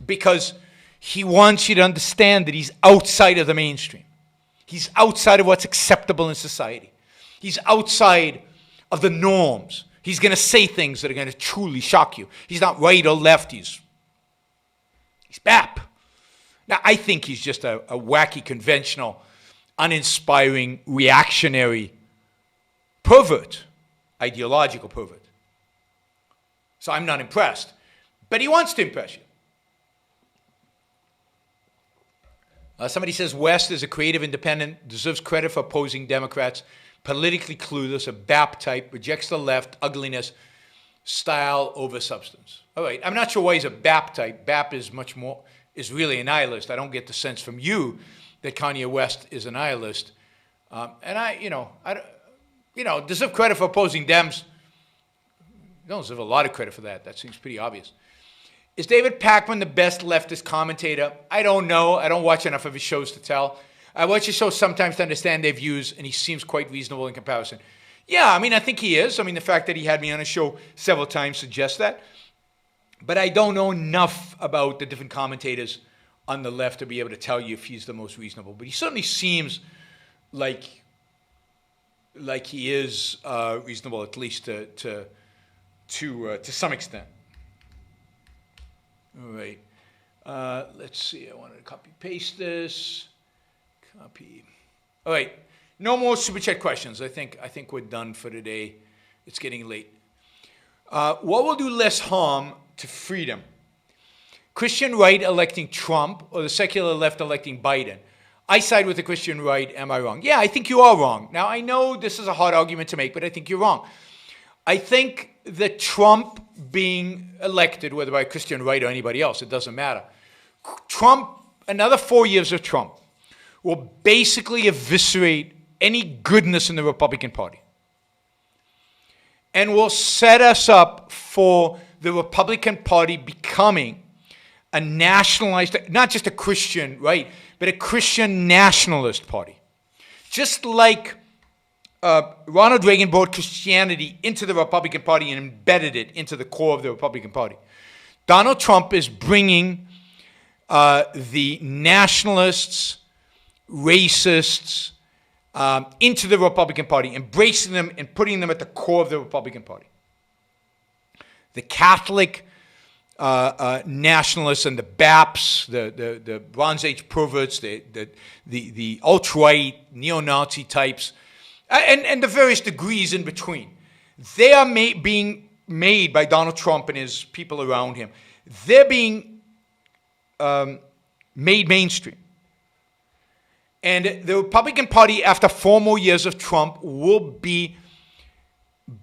Speaker 2: Because he wants you to understand that he's outside of the mainstream. He's outside of what's acceptable in society. He's outside of the norms. He's going to say things that are going to truly shock you. He's not right or left. He's BAP. Now, I think he's just a wacky, conventional, uninspiring, reactionary pervert, ideological pervert. So I'm not impressed. But he wants to impress you. Somebody says West is a creative independent, deserves credit for opposing Democrats, politically clueless, a BAP type, rejects the left, ugliness, style over substance. All right, I'm not sure why he's a BAP type. BAP is really a nihilist. I don't get the sense from you that Kanye West is a nihilist. And I deserve credit for opposing Dems. You don't deserve a lot of credit for that. That seems pretty obvious. Is David Pakman the best leftist commentator? I don't know. I don't watch enough of his shows to tell. I watch his shows sometimes to understand their views, and he seems quite reasonable in comparison. Yeah, I mean, I think he is. I mean, the fact that he had me on a show several times suggests that. But I don't know enough about the different commentators on the left to be able to tell you if he's the most reasonable. But he certainly seems like like he is reasonable, at least to some extent. All right. Let's see. I wanted to copy paste this. Copy. All right. No more super chat questions. I think we're done for today. It's getting late. What will do less harm to freedom? Christian right electing Trump or the secular left electing Biden? I side with the Christian right. Am I wrong? Yeah, I think you are wrong. Now, I know this is a hard argument to make, but I think you're wrong. I think that Trump being elected, whether by Christian right or anybody else, it doesn't matter. Trump, another 4 years of Trump, will basically eviscerate any goodness in the Republican Party and will set us up for the Republican Party becoming a nationalized, not just a Christian, right, but a Christian nationalist party. Just like Ronald Reagan brought Christianity into the Republican Party and embedded it into the core of the Republican Party. Donald Trump is bringing the nationalists, racists, into the Republican Party, embracing them and putting them at the core of the Republican Party. The Catholic nationalists and the BAPs, the Bronze Age perverts, the alt-right, neo-Nazi types, and the various degrees in between. They are being made by Donald Trump and his people around him. They're being made mainstream. And the Republican Party, after 4 more years of Trump, will be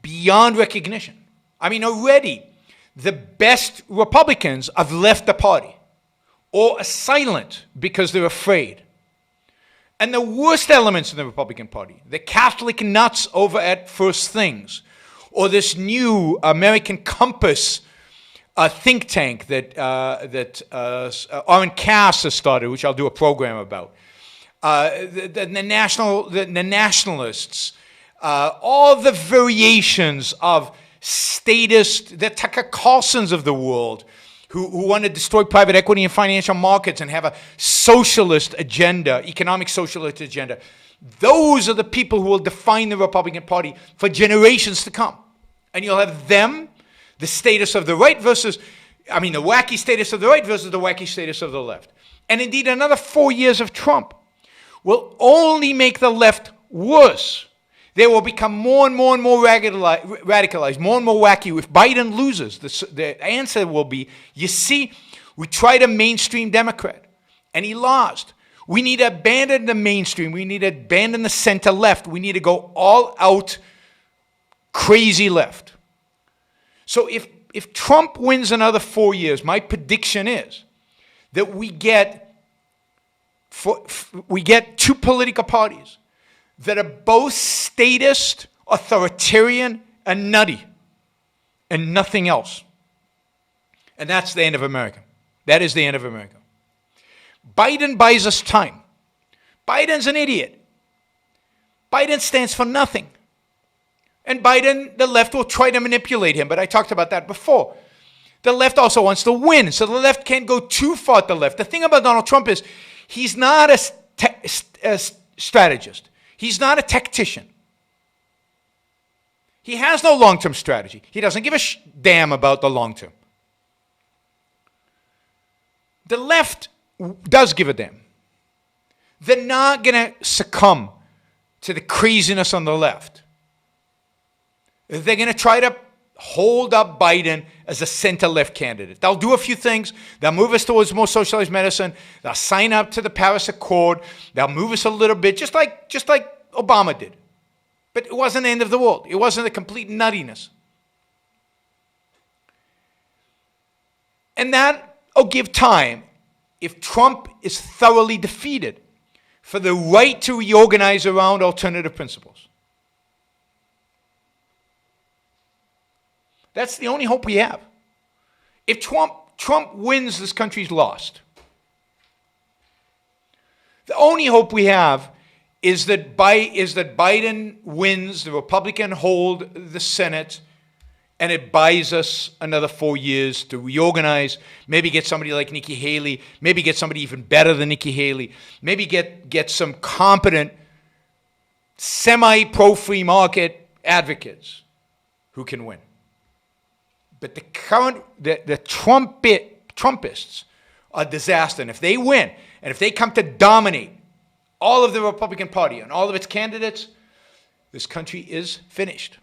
Speaker 2: beyond recognition. I mean, already, the best Republicans have left the party or are silent because they're afraid. And the worst elements in the Republican Party, the Catholic nuts over at First Things, or this new American Compass think tank that Aaron Cass has started, which I'll do a program about. The nationalists, all the variations of statists, the Tucker Carlsons of the world, who want to destroy private equity and financial markets and have a socialist agenda, economic socialist agenda. Those are the people who will define the Republican Party for generations to come. And you'll have them, the status of the right versus, the wacky status of the right versus the wacky status of the left. And indeed, another 4 years of Trump will only make the left worse. They will become more and more radicalized, more and more wacky. If Biden loses, the answer will be, you see, we tried a mainstream Democrat, and he lost. We need to abandon the mainstream. We need to abandon the center left. We need to go all out crazy left. So if Trump wins another 4 years, my prediction is that we get 2 political parties that are both statist, authoritarian, and nutty, and nothing else. And that's the end of America. That is the end of America. Biden buys us time. Biden's an idiot. Biden stands for nothing. And Biden, the left will try to manipulate him, but I talked about that before. The left also wants to win, so the left can't go too far to the left. The thing about Donald Trump is he's not a strategist. He's not a tactician. He has no long-term strategy. He doesn't give a damn about the long term. The left does give a damn. They're not going to succumb to the craziness on the left. They're going to try to hold up Biden as a center-left candidate. They'll do a few things. They'll move us towards more socialized medicine. They'll sign up to the Paris Accord. They'll move us a little bit, just like Obama did. But it wasn't the end of the world. It wasn't a complete nuttiness. And that'll give time, if Trump is thoroughly defeated, for the right to reorganize around alternative principles. That's the only hope we have. If Trump wins, this country's lost. The only hope we have is that Biden wins, the Republican hold the Senate, and it buys us another 4 years to reorganize, maybe get somebody like Nikki Haley, maybe get somebody even better than Nikki Haley, maybe get some competent semi-pro-free market advocates who can win. But the Trumpists are a disaster. And if they win, and if they come to dominate all of the Republican Party and all of its candidates, this country is finished.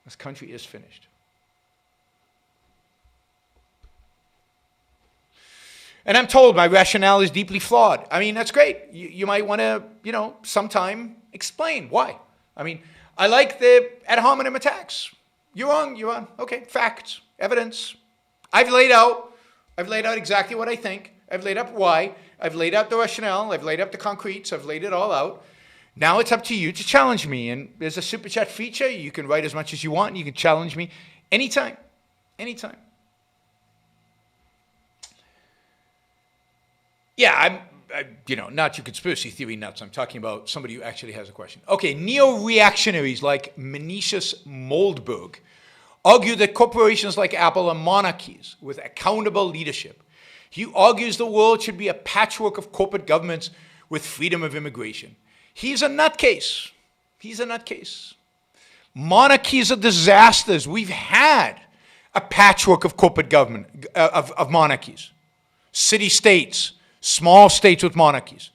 Speaker 2: This country is finished. And I'm told my rationale is deeply flawed. I mean, that's great. You might want to, sometime explain why. I mean, I like the ad hominem attacks. You're wrong. Okay, facts, evidence. I've laid out exactly what I think. I've laid out why. I've laid out the rationale. I've laid out the concretes. I've laid it all out. Now it's up to you to challenge me. And there's a super chat feature. You can write as much as you want. And you can challenge me anytime. Anytime. Yeah, I'm not your conspiracy theory nuts. I'm talking about somebody who actually has a question. Okay, neo-reactionaries like Menicius Moldberg argue that corporations like Apple are monarchies with accountable leadership. He argues the world should be a patchwork of corporate governments with freedom of immigration. He's a nutcase. He's a nutcase. Monarchies are disasters. We've had a patchwork of corporate government, of monarchies. City-states, small states with monarchies.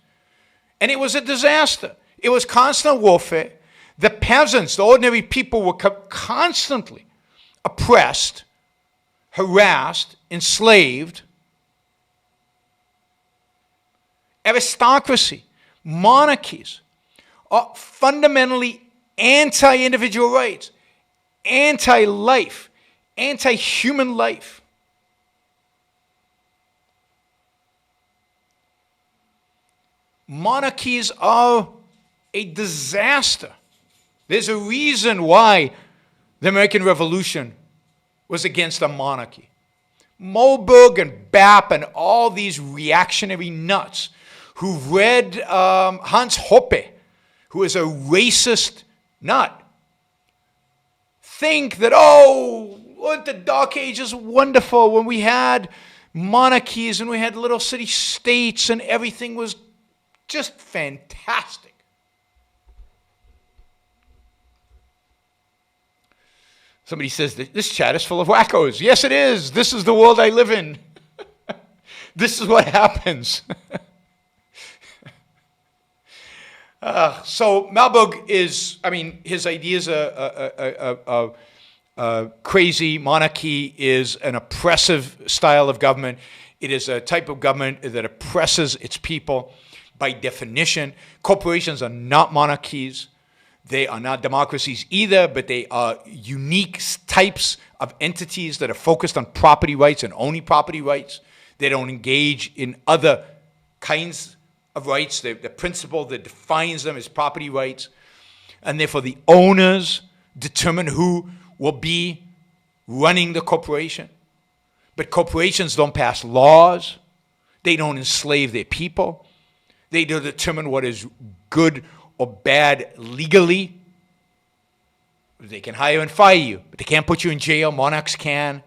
Speaker 2: And it was a disaster. It was constant warfare. The peasants, the ordinary people, were constantly oppressed, harassed, enslaved. Aristocracy, monarchies are fundamentally anti-individual rights, anti-life, anti-human life. Monarchies are a disaster. There's a reason why the American Revolution was against a monarchy. Moberg and Bapp and all these reactionary nuts who read Hans Hoppe, who is a racist nut, think that, weren't the Dark Ages wonderful when we had monarchies and we had little city states and everything was just fantastic. Somebody says that this chat is full of wackos. Yes, it is. This is the world I live in. This is what happens. So Malberg his ideas are crazy. Monarchy is an oppressive style of government. It is a type of government that oppresses its people. By definition, corporations are not monarchies. They are not democracies either, but they are unique types of entities that are focused on property rights and only property rights. They don't engage in other kinds of rights. The principle that defines them is property rights. And therefore, the owners determine who will be running the corporation. But corporations don't pass laws. They don't enslave their people. They don't determine what is good or bad legally. They can hire and fire you, but they can't put you in jail. Monarchs can.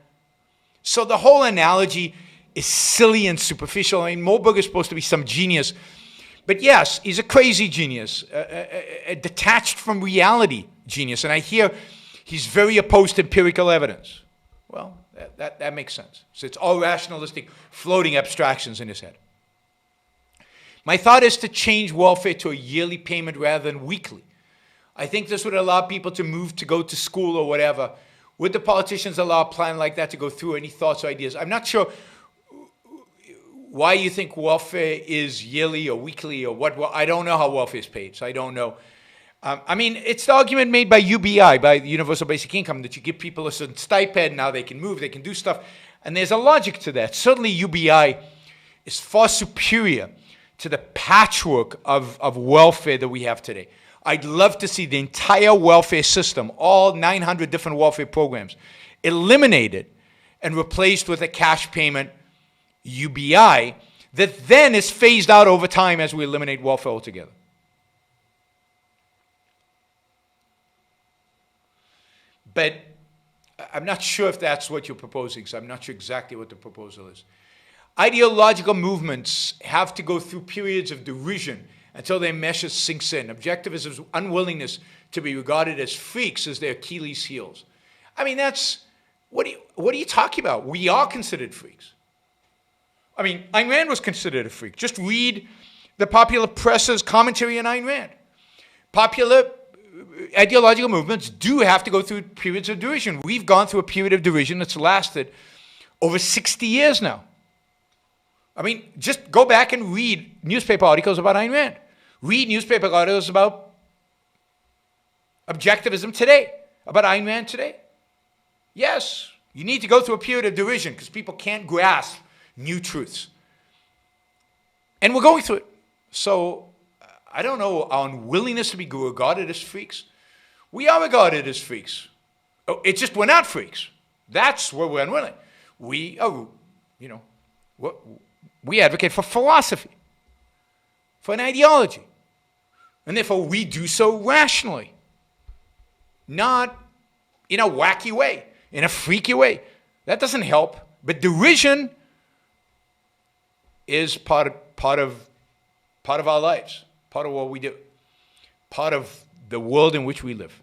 Speaker 2: So the whole analogy is silly and superficial. I mean, Moberg is supposed to be some genius. But yes, he's a crazy genius, a detached from reality genius. And I hear he's very opposed to empirical evidence. Well, that makes sense. So it's all rationalistic, floating abstractions in his head. My thought is to change welfare to a yearly payment rather than weekly. I think this would allow people to move to go to school or whatever. Would the politicians allow a plan like that to go through? Any thoughts or ideas? I'm not sure why you think welfare is yearly or weekly or what. I don't know how welfare is paid, so I don't know. It's the argument made by UBI, by the Universal Basic Income, that you give people a certain stipend, now they can move, they can do stuff. And there's a logic to that. Certainly UBI is far superior to the patchwork of welfare that we have today. I'd love to see the entire welfare system, all 900 different welfare programs, eliminated and replaced with a cash payment UBI that then is phased out over time as we eliminate welfare altogether. But I'm not sure if that's what you're proposing, so I'm not sure exactly what the proposal is. Ideological movements have to go through periods of derision until their message sinks in. Objectivism's unwillingness to be regarded as freaks is their Achilles heels. I mean, what are you talking about? We are considered freaks. I mean, Ayn Rand was considered a freak. Just read the popular press's commentary on Ayn Rand. Popular ideological movements do have to go through periods of derision. We've gone through a period of derision that's lasted over 60 years now. I mean, just go back and read newspaper articles about Ayn Rand. Read newspaper articles about objectivism today, about Ayn Rand today. Yes, you need to go through a period of derision because people can't grasp new truths. And we're going through it. So I don't know our unwillingness to be regarded as freaks. We are regarded as freaks. It's just we're not freaks. That's where we're unwilling. We are, we advocate for philosophy, for an ideology. And therefore we do so rationally, not in a wacky way, in a freaky way. That doesn't help. But derision is part of our lives, part of what we do, part of the world in which we live.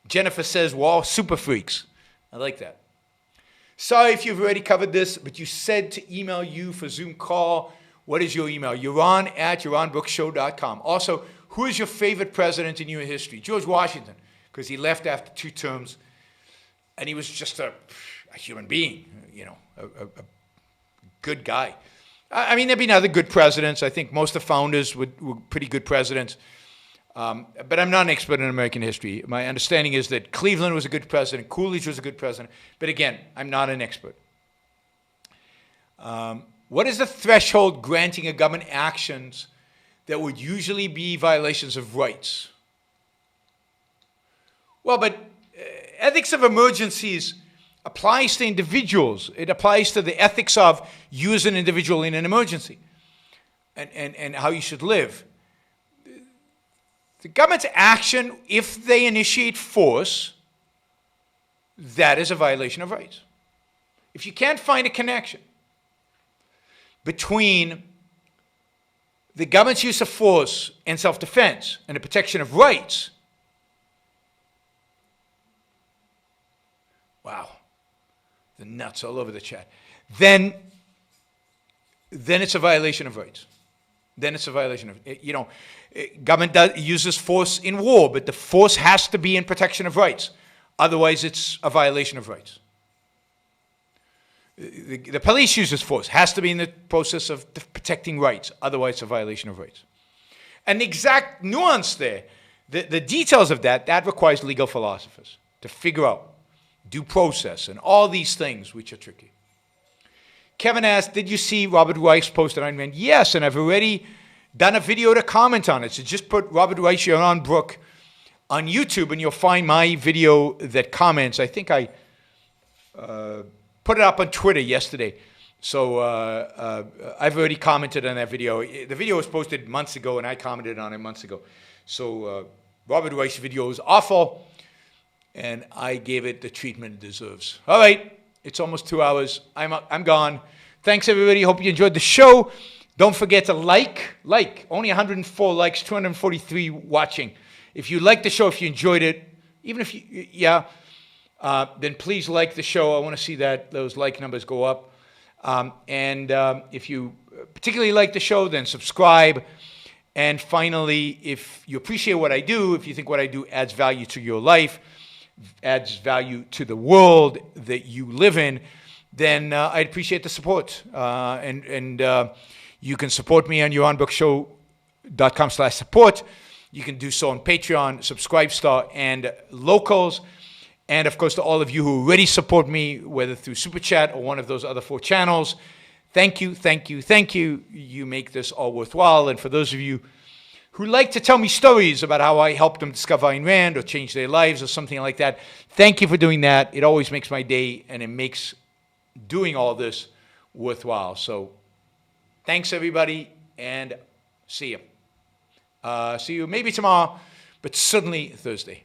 Speaker 2: Jennifer says, we're all super freaks. I like that. Sorry if you've already covered this, but you said to email you for Zoom call. What is your email? Yaron@yaronbrookshow.com. Also, who is your favorite president in U.S. history? George Washington, because he left after 2 terms, and he was just a human being, a good guy. I mean, there have been other good presidents. I think most of the founders were pretty good presidents. But I'm not an expert in American history. My understanding is that Cleveland was a good president. Coolidge was a good president. But again, I'm not an expert. What is the threshold granting a government actions that would usually be violations of rights? Well, but ethics of emergencies applies to individuals. It applies to the ethics of you as an individual in an emergency and how you should live. The government's action, if they initiate force, that is a violation of rights. If you can't find a connection between the government's use of force and self-defense and the protection of rights, wow, the nuts all over the chat, then it's a violation of rights. Then it's a violation of, government uses force in war, but the force has to be in protection of rights. Otherwise, it's a violation of rights. The police uses force, has to be in the process of protecting rights. Otherwise, it's a violation of rights. And the exact nuance there, the details of that requires legal philosophers to figure out due process and all these things which are tricky. Kevin asked, did you see Robert Reich's post on Ayn Rand? Yes, and I've already done a video to comment on it. So just put Robert Reich, Yaron Brook on YouTube and you'll find my video that comments. I think I put it up on Twitter yesterday. So I've already commented on that video. The video was posted months ago and I commented on it months ago. So Robert Reich's video is awful and I gave it the treatment it deserves. All right. It's almost 2 hours. I'm gone. Thanks, everybody. Hope you enjoyed the show. Don't forget to like. Only 104 likes, 243 watching. If you liked the show, if you enjoyed it, even if you, then please like the show. I want to see those like numbers go up. If you particularly like the show, then subscribe. And finally, if you appreciate what I do, if you think what I do adds value to your life, adds value to the world that you live in, then I'd appreciate the support. You can support me on yaronbrookshow.com/support. You can do so on Patreon, Subscribestar, and Locals. And of course, to all of you who already support me, whether through Super Chat or one of those other 4 channels, thank you, thank you, thank you. You make this all worthwhile. And for those of you who like to tell me stories about how I helped them discover Ayn Rand or change their lives or something like that, thank you for doing that. It always makes my day, and it makes doing all this worthwhile. So thanks, everybody, and see you. See you maybe tomorrow, but certainly Thursday.